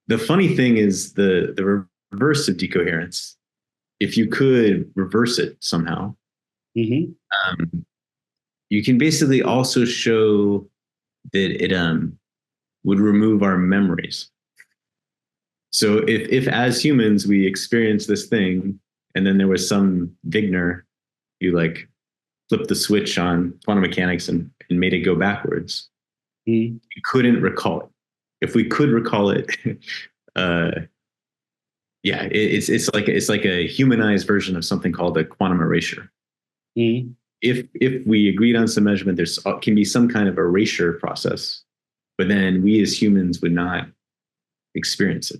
The funny thing is the reverse of decoherence. If you could reverse it somehow, mm-hmm. You can basically also show that it would remove our memories. So if as humans we experience this thing, and then there was some Wigner who like flipped the switch on quantum mechanics and made it go backwards, you couldn't recall it. If we could recall it, it's like a humanized version of something called a quantum erasure. Mm. If we agreed on some measurement, there's can be some kind of erasure process, but then we as humans would not experience it.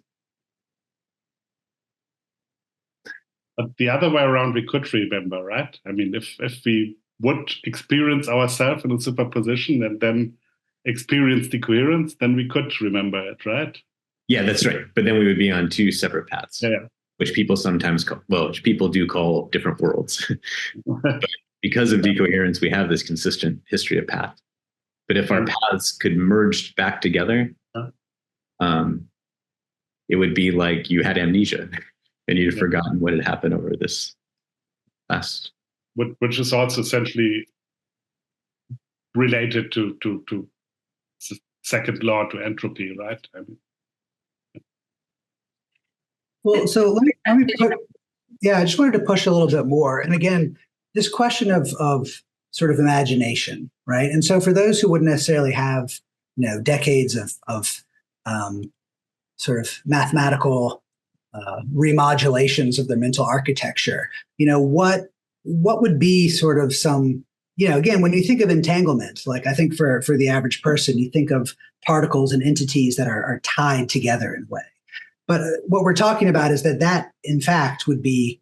But the other way around, we could remember, right? If we would experience ourselves in a superposition and then experience decoherence, then we could remember it, right? Yeah, that's right. But then we would be on two separate paths, which people sometimes call, which people do call different worlds. But because of decoherence, we have this consistent history of path. But if our paths could merge back together, it would be like you had amnesia and you'd forgotten what had happened over this last which is also essentially related to second law, to entropy, right? I mean, well, so let me put, I just wanted to push a little bit more. And again, this question of sort of imagination, right? And so for those who wouldn't necessarily have, decades of sort of mathematical remodulations of their mental architecture, what would be sort of some, again, when you think of entanglement, like I think for the average person, you think of particles and entities that are tied together in a way. But what we're talking about is that in fact would be,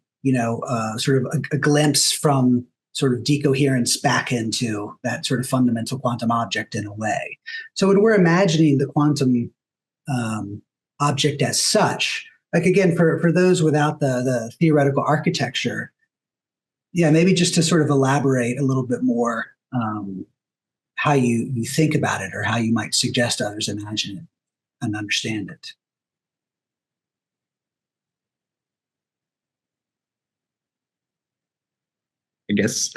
sort of a glimpse from sort of decoherence back into that sort of fundamental quantum object in a way. So when we're imagining the quantum object as such, like again, for those without the theoretical architecture, maybe just to sort of elaborate a little bit more how you think about it, or how you might suggest others imagine it and understand it. I guess.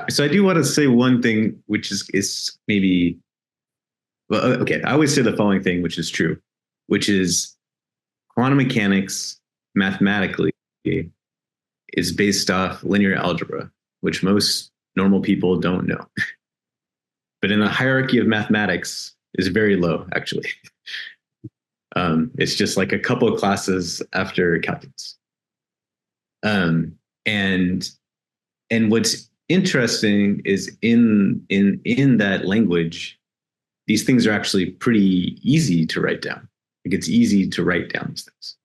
So I do want to say one thing, which is maybe, well, okay. I always say the following thing, which is true, which is quantum mechanics mathematically is based off linear algebra, which most normal people don't know. But in the hierarchy of mathematics is very low, actually. It's just like a couple of classes after calculus. And what's interesting is in that language, these things are actually pretty easy to write down. Like it's easy to write down these things.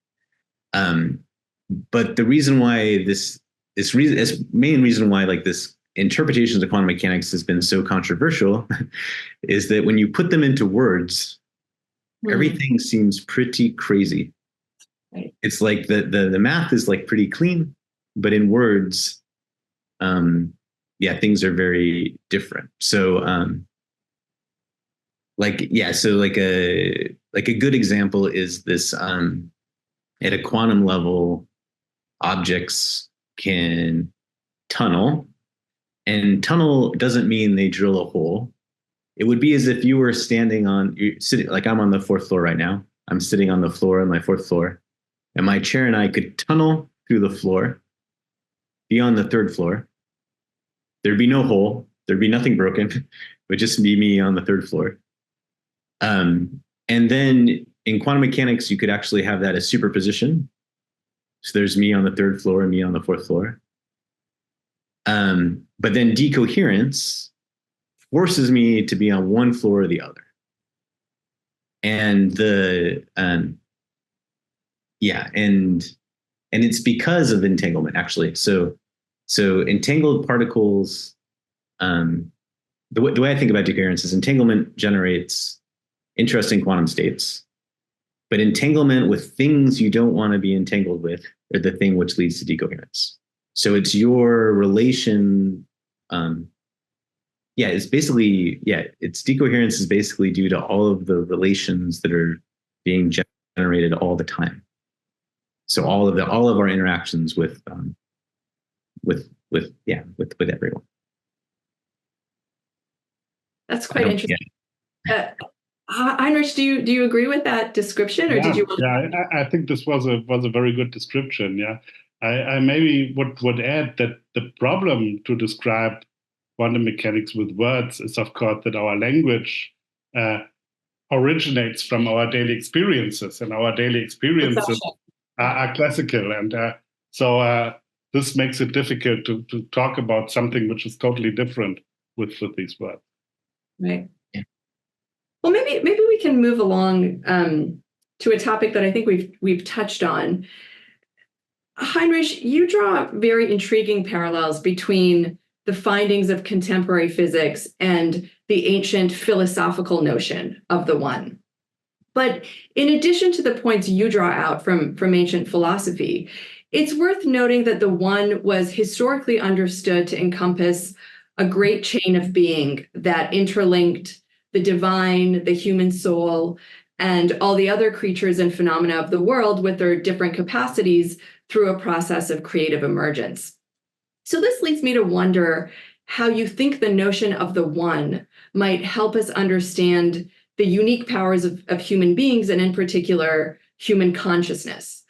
But the reason why this main reason why like this interpretations of quantum mechanics has been so controversial is that when you put them into words, everything seems pretty crazy. Right. It's like the math is like pretty clean, but in words, things are very different. So so a good example is this, at a quantum level, objects can tunnel, and tunnel doesn't mean they drill a hole. It would be as if you were you're sitting, like I'm on the 4th floor right now. I'm sitting on the floor on my 4th floor, and my chair and I could tunnel through the floor, be on the 3rd floor. There'd be no hole. There'd be nothing broken. It would just be me on the 3rd floor. And then in quantum mechanics, you could actually have that as superposition. So there's me on the 3rd floor and me on the 4th floor. But then decoherence forces me to be on one floor or the other. And and it's because of entanglement, actually. So entangled particles, the way I think about decoherence is entanglement generates interesting quantum states, but entanglement with things you don't want to be entangled with are the thing which leads to decoherence. So it's your relation. It's decoherence is basically due to all of the relations that are being generated all the time. So all of our interactions with everyone. That's quite interesting. Yeah. Heinrich, do you agree with that description, or did you? I think this was a very good description. Yeah, I maybe would add that the problem to describe quantum mechanics with words is, of course, that our language originates from our daily experiences, and our daily experiences are classical, and so this makes it difficult to talk about something which is totally different with these words. Right. Yeah. Well, maybe we can move along to a topic that I think we've touched on. Heinrich, you draw very intriguing parallels between the findings of contemporary physics and the ancient philosophical notion of the one. But in addition to the points you draw out from ancient philosophy, it's worth noting that the one was historically understood to encompass a great chain of being that interlinked the divine, the human soul, and all the other creatures and phenomena of the world with their different capacities through a process of creative emergence. So this leads me to wonder how you think the notion of the one might help us understand the unique powers of human beings, and in particular, human consciousness.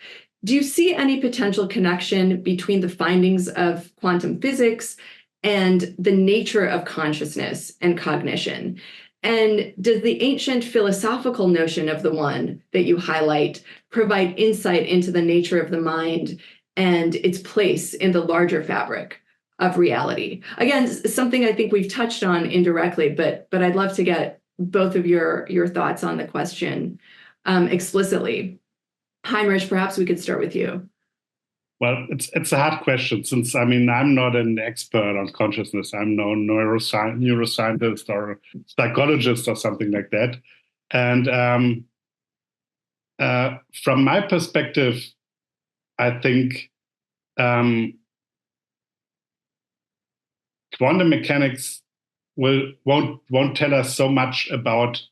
Do you see any potential connection between the findings of quantum physics and the nature of consciousness and cognition? And does the ancient philosophical notion of the one that you highlight provide insight into the nature of the mind and its place in the larger fabric of reality? Again, something I think we've touched on indirectly, but I'd love to get both of your thoughts on the question explicitly. Heinrich, perhaps we could start with you. Well, it's a hard question, since I'm not an expert on consciousness. I'm no neuroscientist or psychologist or something like that. And from my perspective, I think quantum mechanics won't tell us so much about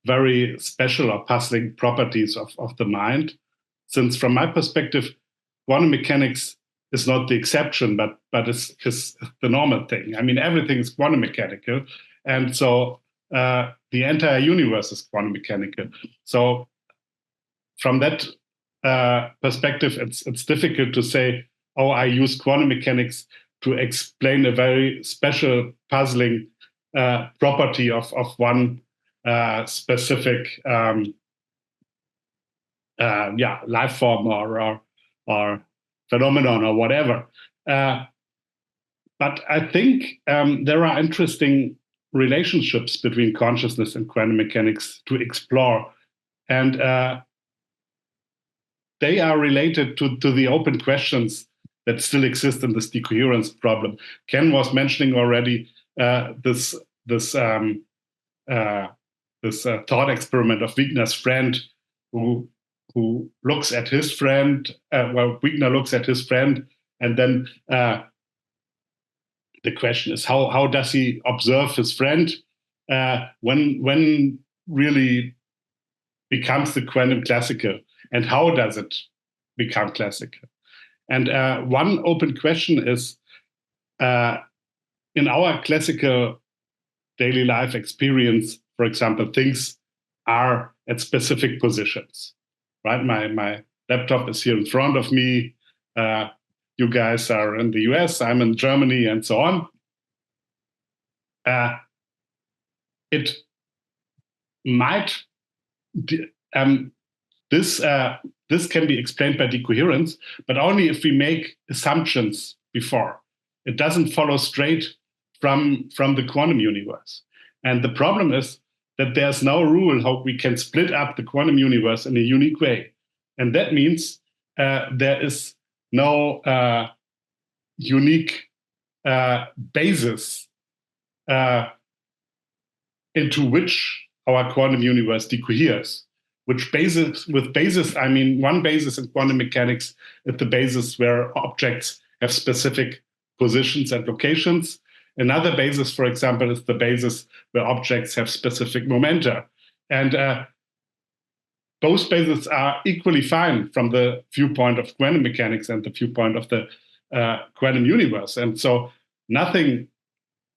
very special or puzzling properties of the mind, since from my perspective, quantum mechanics is not the exception, but is the normal thing. Everything is quantum mechanical, and so the entire universe is quantum mechanical. So from that perspective, it's difficult to say, oh, I use quantum mechanics to explain a very special, puzzling property of one specific life form or phenomenon or whatever. But I think there are interesting relationships between consciousness and quantum mechanics to explore, and they are related to the open questions that still exist in this decoherence problem. Ken was mentioning already this thought experiment of Wigner's friend, who looks at his friend. Wigner looks at his friend, and then the question is, how does he observe his friend? When really becomes the quantum classical, and how does it become classical? And one open question is, in our classical daily life experience, for example, things are at specific positions, right? My laptop is here in front of me. You guys are in the US, I'm in Germany, and so on. It might, this can be explained by decoherence, but only if we make assumptions before. It doesn't follow straight from the quantum universe. And the problem is that there's no rule how we can split up the quantum universe in a unique way. And that means there is no unique basis into which our quantum universe decoheres. With basis, I mean one basis in quantum mechanics is the basis where objects have specific positions and locations. Another basis, for example, is the basis where objects have specific momenta. And both bases are equally fine from the viewpoint of quantum mechanics and the viewpoint of the quantum universe. And so nothing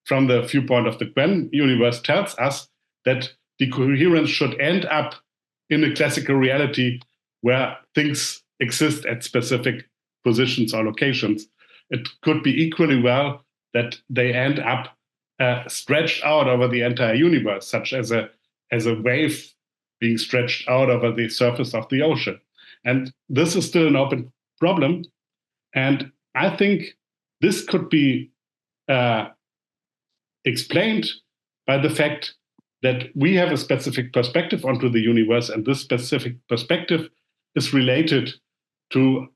from the viewpoint of the quantum universe tells us that decoherence should end up in a classical reality where things exist at specific positions or locations. It could be equally well that they end up stretched out over the entire universe, such as a wave being stretched out over the surface of the ocean. And this is still an open problem. And I think this could be explained by the fact that we have a specific perspective onto the universe, and this specific perspective is related to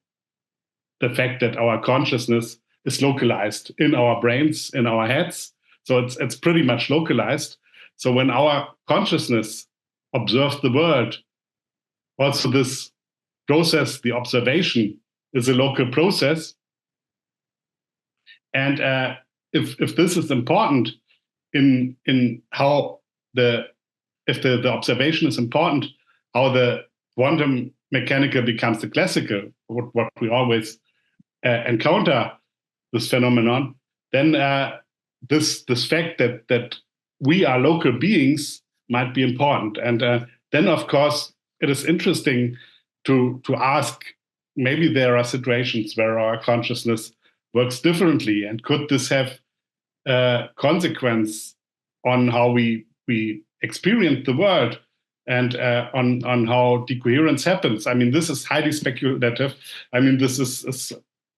the fact that our consciousness is localized in our brains, in our heads. So it's pretty much localized. So when our consciousness observes the world, also this process, the observation, is a local process. And if this is important in how if the observation is important, how the quantum mechanical becomes the classical, what we always encounter, this phenomenon, then this fact that we are local beings might be important. And then, of course, it is interesting to ask, maybe there are situations where our consciousness works differently, and could this have consequence on how we experience the world, and on how decoherence happens? I mean, this is highly speculative. I mean, this is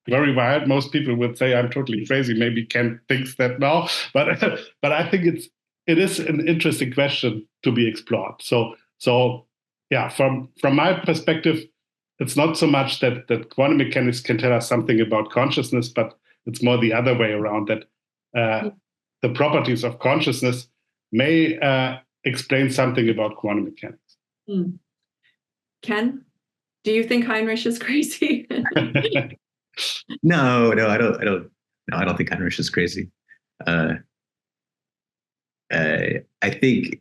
very wild. Most people would say I'm totally crazy. Maybe Ken thinks that now, but I think it is an interesting question to be explored. So yeah, from my perspective, it's not so much that quantum mechanics can tell us something about consciousness, but it's more the other way around, that the properties of consciousness may explain something about quantum mechanics. Ken, do you think Heinrich is crazy? No, I don't think Heinrich is crazy. I think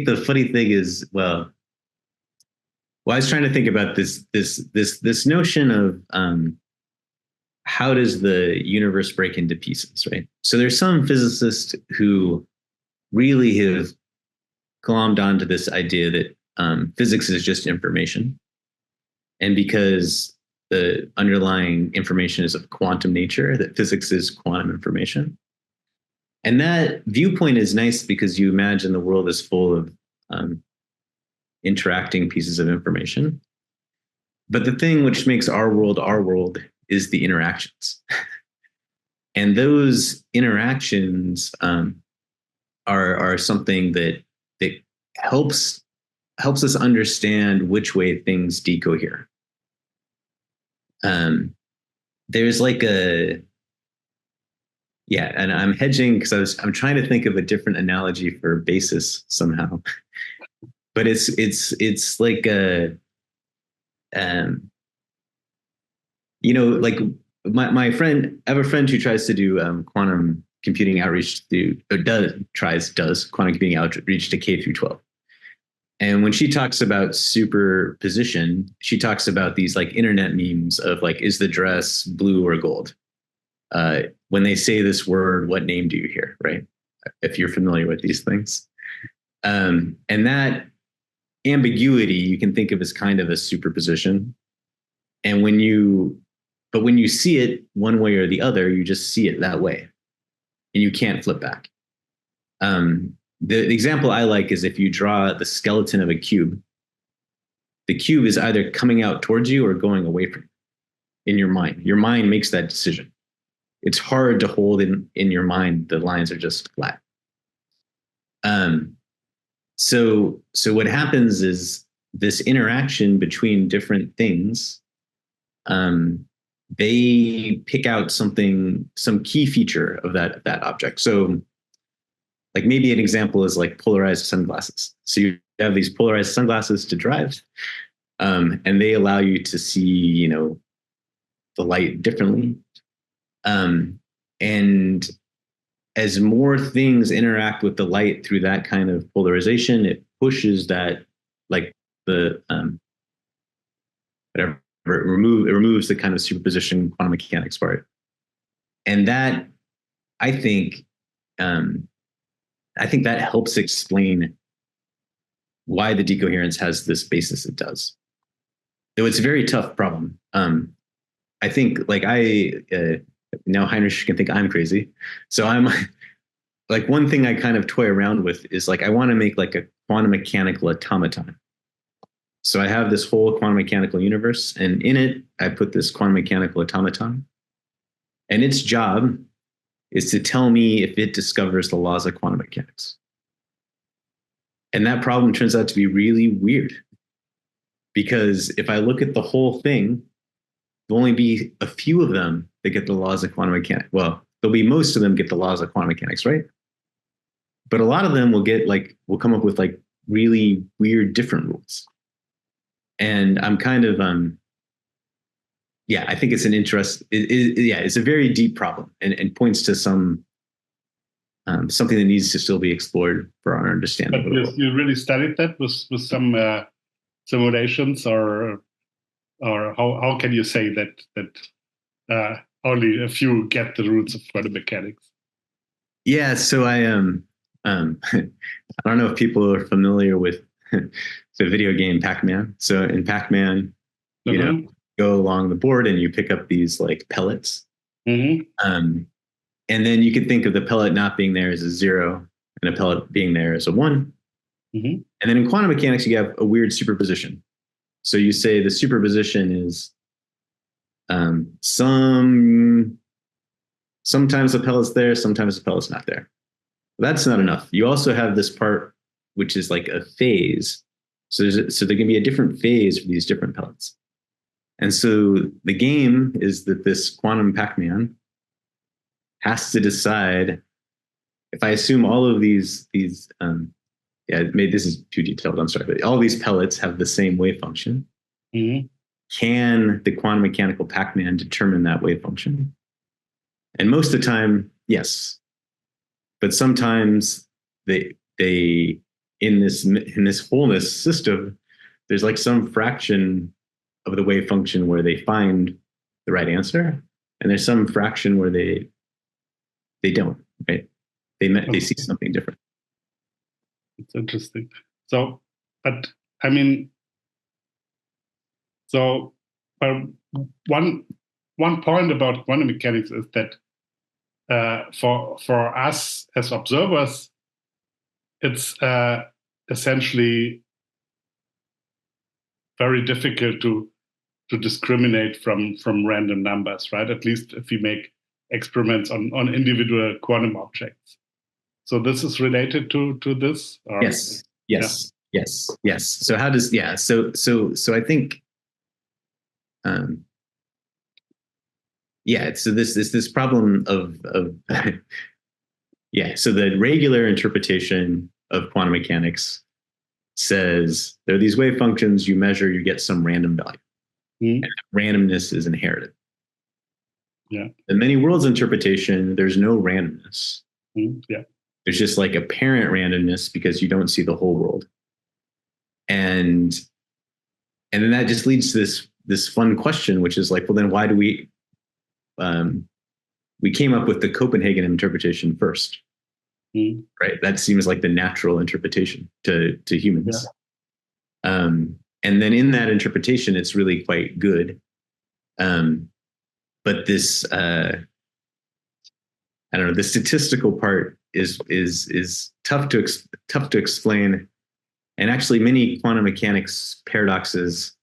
the funny thing is, well, I was trying to think about this notion of how does the universe break into pieces, right? So there's some physicists who really have glommed onto this idea that physics is just information, and because the underlying information is of quantum nature, that physics is quantum information. And that viewpoint is nice because you imagine the world is full of interacting pieces of information. But the thing which makes our world is the interactions. And those interactions are something that helps us understand which way things decohere. There's like and I'm hedging because I'm trying to think of a different analogy for basis somehow, but it's like like my friend, I have a friend who tries to do quantum computing outreach does quantum computing outreach to K through 12. And when she talks about superposition, she talks about these like internet memes of like, is the dress blue or gold? When they say this word, what name do you hear, right? If you're familiar with these things. And that ambiguity you can think of as kind of a superposition. And when you see it one way or the other, you just see it that way. And you can't flip back. The example I like is if you draw the skeleton of a cube, the cube is either coming out towards you or going away from you in your mind. Your mind makes that decision. It's hard to hold in your mind. The lines are just flat. So what happens is this interaction between different things, they pick out some key feature of that object. So like maybe an example is like polarized sunglasses. So you have these polarized sunglasses to drive, and they allow you to see, the light differently. And as more things interact with the light through that kind of polarization, it pushes that, like the whatever, it removes the kind of superposition quantum mechanics part. And that, I think that helps explain why the decoherence has this basis it does. Though it's a very tough problem. I think like now Heinrich can think I'm crazy. So I'm like, one thing I kind of toy around with is like, I want to make like a quantum mechanical automaton. So I have this whole quantum mechanical universe, and in it, I put this quantum mechanical automaton. And its job is to tell me if it discovers the laws of quantum mechanics. And that problem turns out to be really weird, because if I look at the whole thing, there'll only be a few of them that get the laws of quantum mechanics. Well, there'll be most of them get the laws of quantum mechanics, right? But a lot of them will come up with like really weird different rules. And I'm kind of, I think it's an it's a very deep problem, and points to something that needs to still be explored for our understanding. But you really studied that with some simulations, or how can you say that only a few get the roots of quantum mechanics. Yeah, so I I don't know if people are familiar with the video game Pac-Man. So in Pac-Man, you know, go along the board and you pick up these like pellets. And then you could think of the pellet not being there as a 0 and a pellet being there as a 1. And then in quantum mechanics, you have a weird superposition. So you say the superposition is sometimes the pellet's there, sometimes the pellet's not there. That's not enough. You also have this part, which is like a phase. So there can be a different phase for these different pellets. And so the game is that this quantum Pac-Man has to decide, if I assume all of these maybe this is too detailed, I'm sorry, but all these pellets have the same wave function. Can the quantum mechanical Pac-Man determine that wave function? And most of the time, yes. But sometimes they in this wholeness system, there's like some fraction of the wave function where they find the right answer, and there's some fraction where they don't, right? They see something different. It's interesting. So, but I mean, one point about quantum mechanics is that for us as observers, it's essentially very difficult to discriminate from random numbers, right? At least if we make experiments on individual quantum objects. So this is related to this? Or? Yes. So how does so I think so this problem of so the regular interpretation of quantum mechanics says there are these wave functions you measure, you get some random value. And randomness is inherited. In many worlds interpretation, there's no randomness. There's just like apparent randomness because you don't see the whole world. And then that just leads to this fun question, which is like, well, then why do we came up with the Copenhagen interpretation first, right? That seems like the natural interpretation to humans. And then in that interpretation, it's really quite good. But this, I don't know, the statistical part is tough to explain. And actually many quantum mechanics paradoxes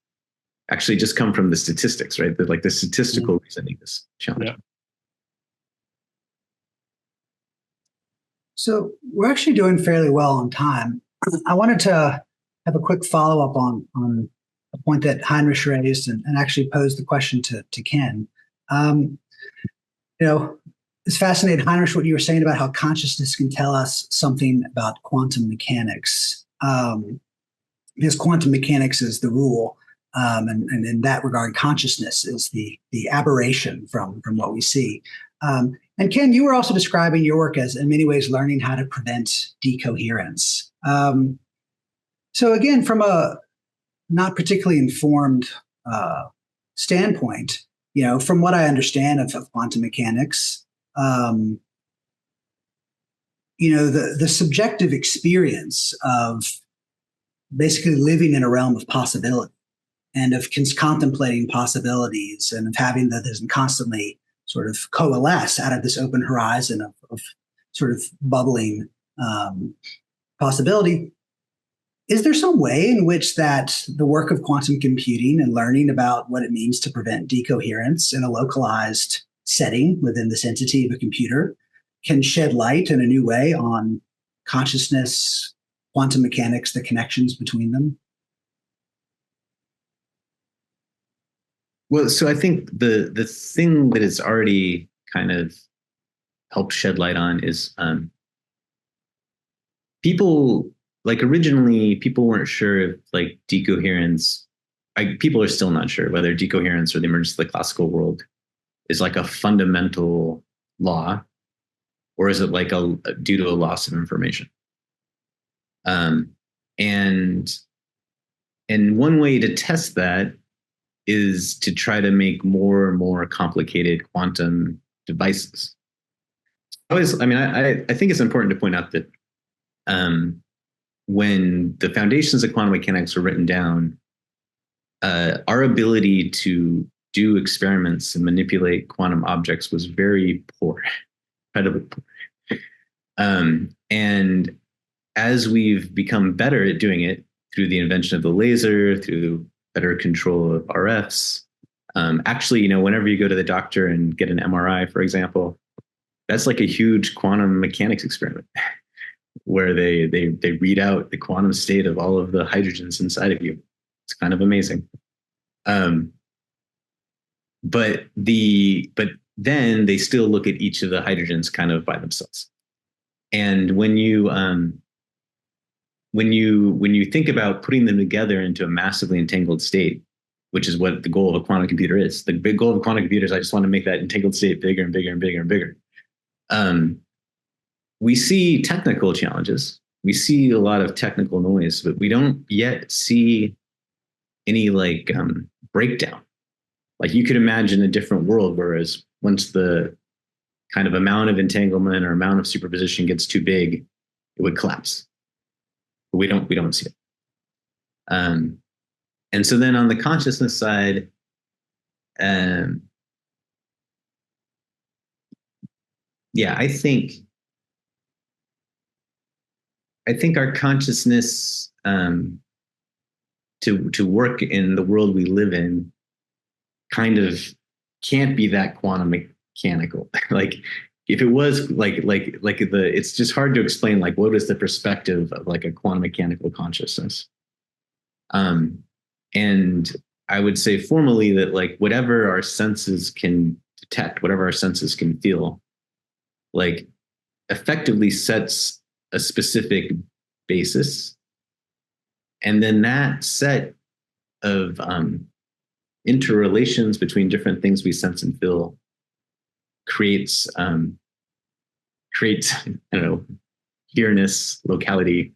actually just come from the statistics, right? The statistical reasoning is challenging. So we're actually doing fairly well on time. I wanted to have a quick follow-up on a point that Heinrich raised and actually posed the question to Ken. It's fascinating, Heinrich, what you were saying about how consciousness can tell us something about quantum mechanics. Because quantum mechanics is the rule, and in that regard, consciousness is the aberration from what we see. And Ken, you were also describing your work as, in many ways, learning how to prevent decoherence. So again, from a not particularly informed standpoint, from what I understand of quantum mechanics, the subjective experience of basically living in a realm of possibility and of contemplating possibilities and of having that doesn't constantly sort of coalesce out of this open horizon of sort of bubbling possibility. Is there some way in which that the work of quantum computing and learning about what it means to prevent decoherence in a localized setting within this entity of a computer can shed light in a new way on consciousness, quantum mechanics, the connections between them? Well, so I think the thing that it's already kind of helped shed light on is people, like originally people weren't sure if like decoherence, people are still not sure whether decoherence or the emergence of the classical world is like a fundamental law, or is it like due to a loss of information? And one way to test that is to try to make more and more complicated quantum devices. I think it's important to point out that when the foundations of quantum mechanics were written down, our ability to do experiments and manipulate quantum objects was very poor, incredibly poor. And as we've become better at doing it through the invention of the laser, through better control of RFs, actually, whenever you go to the doctor and get an MRI, for example, that's like a huge quantum mechanics experiment where they read out the quantum state of all of the hydrogens inside of you. It's kind of amazing. But then they still look at each of the hydrogens kind of by themselves. And when you think about putting them together into a massively entangled state, which is what the goal of a quantum computer is, the big goal of a quantum computer is I just want to make that entangled state bigger and bigger and bigger and bigger. We see technical challenges. We see a lot of technical noise, but we don't yet see any breakdown. Like you could imagine a different world, whereas once the kind of amount of entanglement or amount of superposition gets too big, it would collapse. But we don't see it. And so then on the consciousness side, I think our consciousness to work in the world we live in kind of can't be that quantum mechanical. Like if it was it's just hard to explain what is the perspective of a quantum mechanical consciousness. And I would say formally that whatever our senses can detect, whatever our senses can feel, effectively sets a specific basis. And then that set of interrelations between different things we sense and feel creates I don't know, here-ness, locality,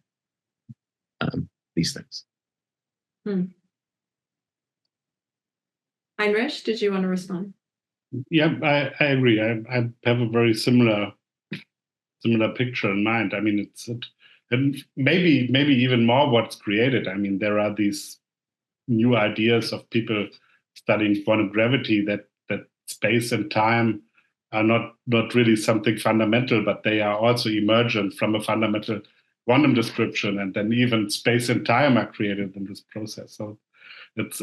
these things. Heinrich, did you want to respond? Yeah, I agree. I have a very similar picture in mind. I mean, and maybe even more what's created. I mean, there are these new ideas of people studying quantum gravity that space and time are not really something fundamental, but they are also emergent from a fundamental quantum description, and then even space and time are created in this process. So it's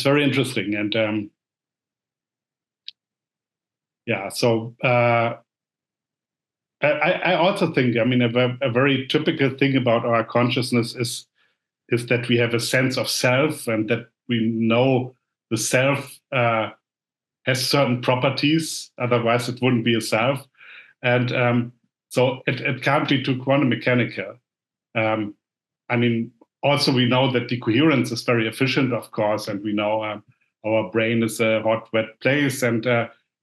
very interesting, and so I also think, I mean, a very typical thing about our consciousness is that we have a sense of self, and that we know the self has certain properties, otherwise it wouldn't be a self. And so it can't be too quantum mechanical. I mean, also we know that decoherence is very efficient, of course, and we know our brain is a hot, wet place, and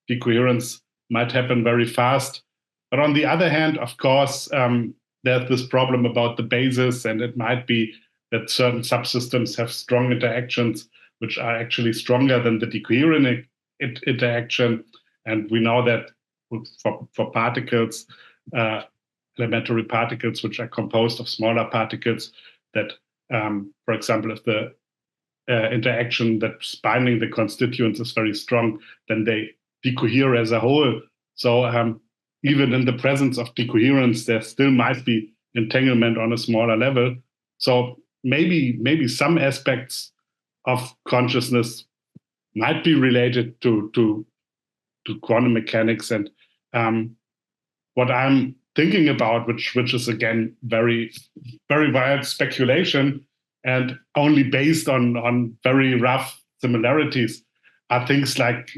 decoherence might happen very fast. But on the other hand, of course, there's this problem about the basis, and it might be that certain subsystems have strong interactions which are actually stronger than the decoherent interaction. And we know that for particles, elementary particles, which are composed of smaller particles, that, for example, if the interaction that's binding the constituents is very strong, then they decohere as a whole. So even in the presence of decoherence, there still might be entanglement on a smaller level. So maybe some aspects of consciousness might be related to quantum mechanics. And what I'm thinking about, which is again very, very wild speculation and only based on very rough similarities, are things like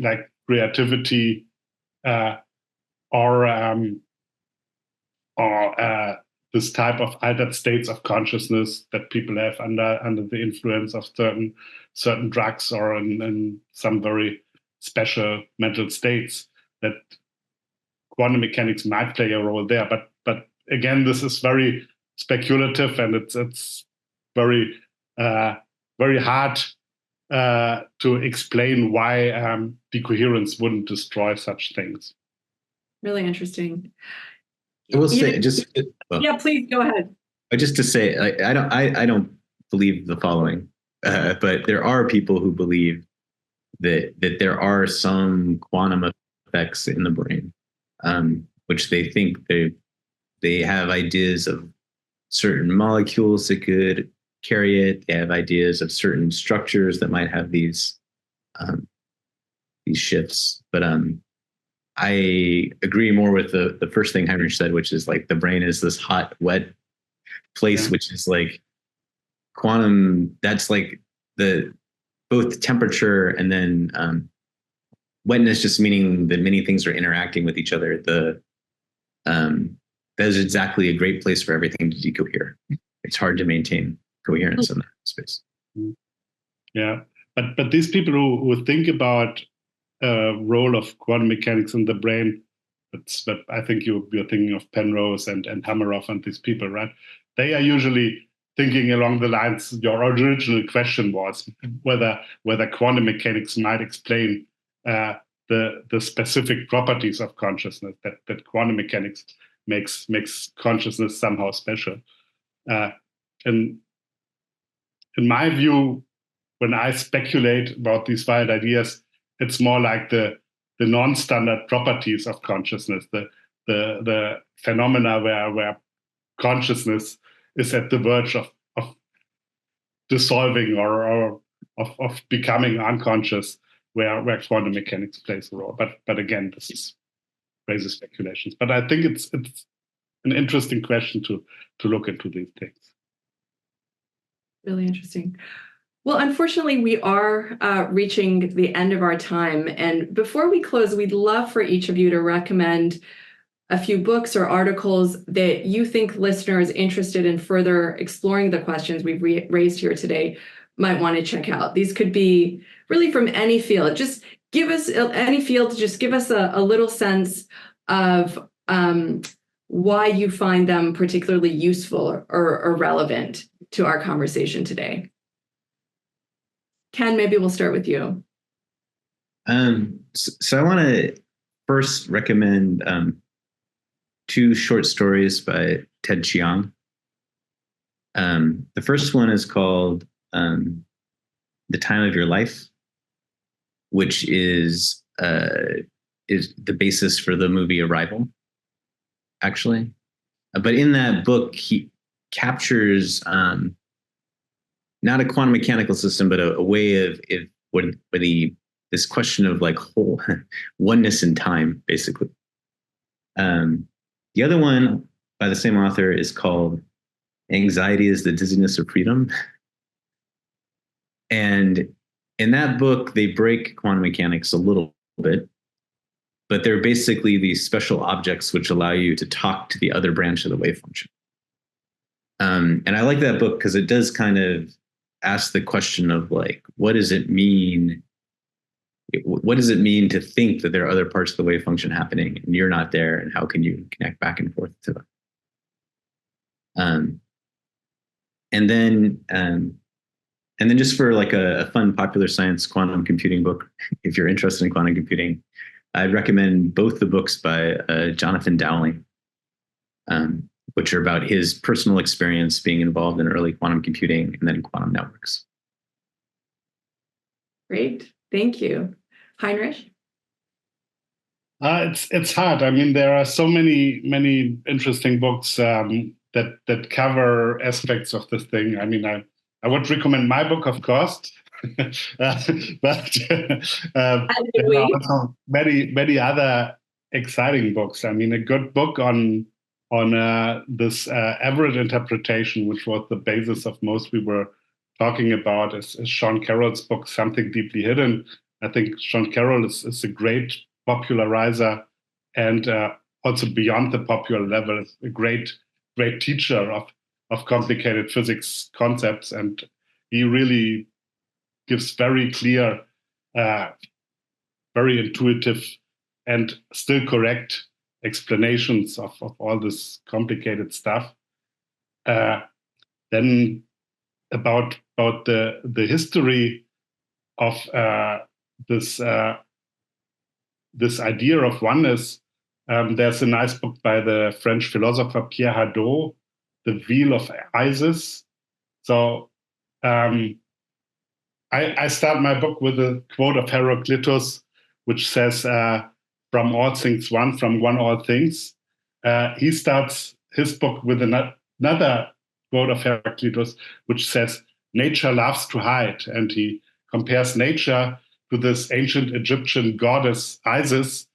creativity or this type of altered states of consciousness that people have under the influence of certain drugs or in some very special mental states, that quantum mechanics might play a role there. But again, this is very speculative, and it's very very hard to explain why decoherence wouldn't destroy such things. Really interesting. I will say, yeah, please go ahead. Just to say, I don't believe the following, but there are people who believe that there are some quantum effects in the brain, which they think they have ideas of certain molecules that could carry it. They have ideas of certain structures that might have these shifts. But I agree more with the first thing Heinrich said, which is like the brain is this hot, wet place, which is like quantum. That's like both temperature and then wetness, just meaning that many things are interacting with each other. That is exactly a great place for everything to decohere. It's hard to maintain coherence in that space. Yeah, but these people who think about role of quantum mechanics in the brain, but I think you're thinking of Penrose and Hameroff and these people, right? They are usually thinking along the lines your original question was whether quantum mechanics might explain the specific properties of consciousness, that quantum mechanics makes consciousness somehow special. And in my view, when I speculate about these wild ideas, it's more like the non-standard properties of consciousness, the phenomena where consciousness is at the verge of dissolving or of becoming unconscious, where quantum mechanics plays a role. But again, this is crazy speculations. But I think it's an interesting question to look into these things. Really interesting. Well, unfortunately, we are reaching the end of our time. And before we close, we'd love for each of you to recommend a few books or articles that you think listeners interested in further exploring the questions we've raised here today might want to check out. These could be really from any field. Just give us any field, just give us a little sense of why you find them particularly useful or relevant to our conversation today. Ken, maybe we'll start with you. So I want to first recommend two short stories by Ted Chiang. The first one is called The Time of Your Life, which is the basis for the movie Arrival, actually. But in that book, he captures not a quantum mechanical system, but a way of this question of like whole oneness in time, basically. The other one by the same author is called Anxiety is the Dizziness of Freedom. And in that book, they break quantum mechanics a little bit, but they're basically these special objects which allow you to talk to the other branch of the wave function. And I like that book because it does kind of ask the question of like, what does it mean? What does it mean to think that there are other parts of the wave function happening and you're not there, and how can you connect back and forth to them? And then just for like a fun popular science quantum computing book, if you're interested in quantum computing, I'd recommend both the books by Jonathan Dowling, which are about his personal experience being involved in early quantum computing and then quantum networks. Great, thank you. Heinrich? It's hard. I mean, there are so many interesting books that cover aspects of this thing. I mean, I would recommend my book, of course, but there are also many other exciting books. I mean, a good book on this average interpretation, which was the basis of most we were talking about, is Sean Carroll's book, Something Deeply Hidden. I think Sean Carroll is a great popularizer, and also beyond the popular level, a great teacher of complicated physics concepts. And he really gives very clear, very intuitive, and still correct explanations of all this complicated stuff. Then about the history of this idea of oneness, there's a nice book by the French philosopher Pierre Hadot, The Wheel of Isis. So I start my book with a quote of Heraclitus, which says, from all things one, from one all things. He starts his book with another quote of Heraclitus, which says, nature loves to hide. And he compares nature to this ancient Egyptian goddess Isis,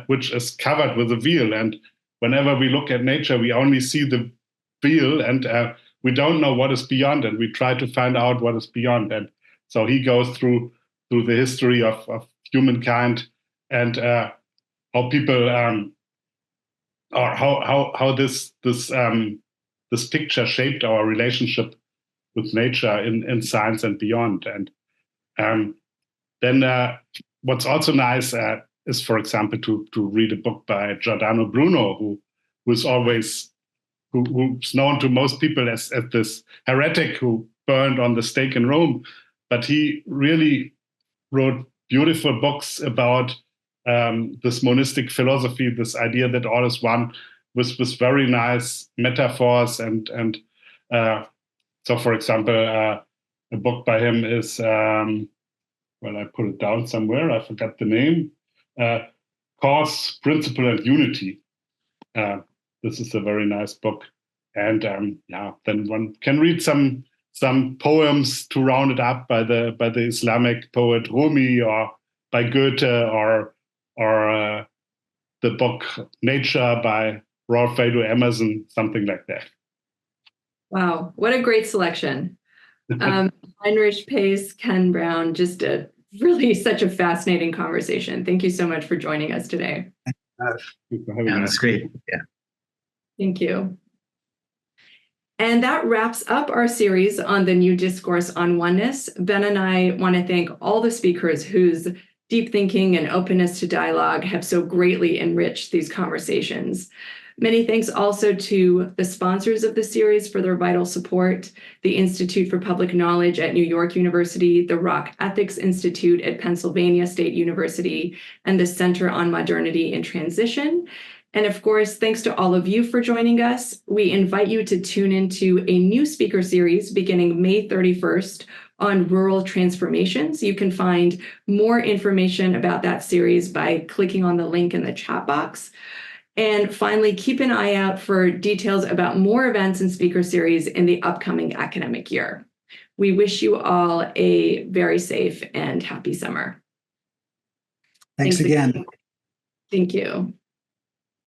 which is covered with a veil. And whenever we look at nature, we only see the veil, and we don't know what is beyond, and we try to find out what is beyond. And so he goes through the history of humankind, and how people or how this picture shaped our relationship with nature in science and beyond. And then what's also nice is, for example, to read a book by Giordano Bruno, who's known to most people as this heretic who burned on the stake in Rome, but he really wrote beautiful books about this monistic philosophy, this idea that all is one, with very nice metaphors. And so, for example, a book by him is, well, I put it down somewhere, I forgot the name, Cause, Principle, and Unity. This is a very nice book. And then one can read some poems to round it up by the Islamic poet Rumi, or by Goethe, or the book Nature by Ralph Waldo Emerson, something like that. Wow, what a great selection. Heinrich Pas, Ken Brown, just such a fascinating conversation. Thank you so much for joining us today. That's great. Yeah. Thank you. And that wraps up our series on the new discourse on oneness. Ben and I want to thank all the speakers whose deep thinking and openness to dialogue have so greatly enriched these conversations. Many thanks also to the sponsors of the series for their vital support, the Institute for Public Knowledge at New York University, the Rock Ethics Institute at Pennsylvania State University, and the Center on Modernity and Transition. And of course, thanks to all of you for joining us. We invite you to tune into a new speaker series beginning May 31st on rural transformations. You can find more information about that series by clicking on the link in the chat box. And finally, keep an eye out for details about more events and speaker series in the upcoming academic year. We wish you all a very safe and happy summer. Thanks again. Thank you.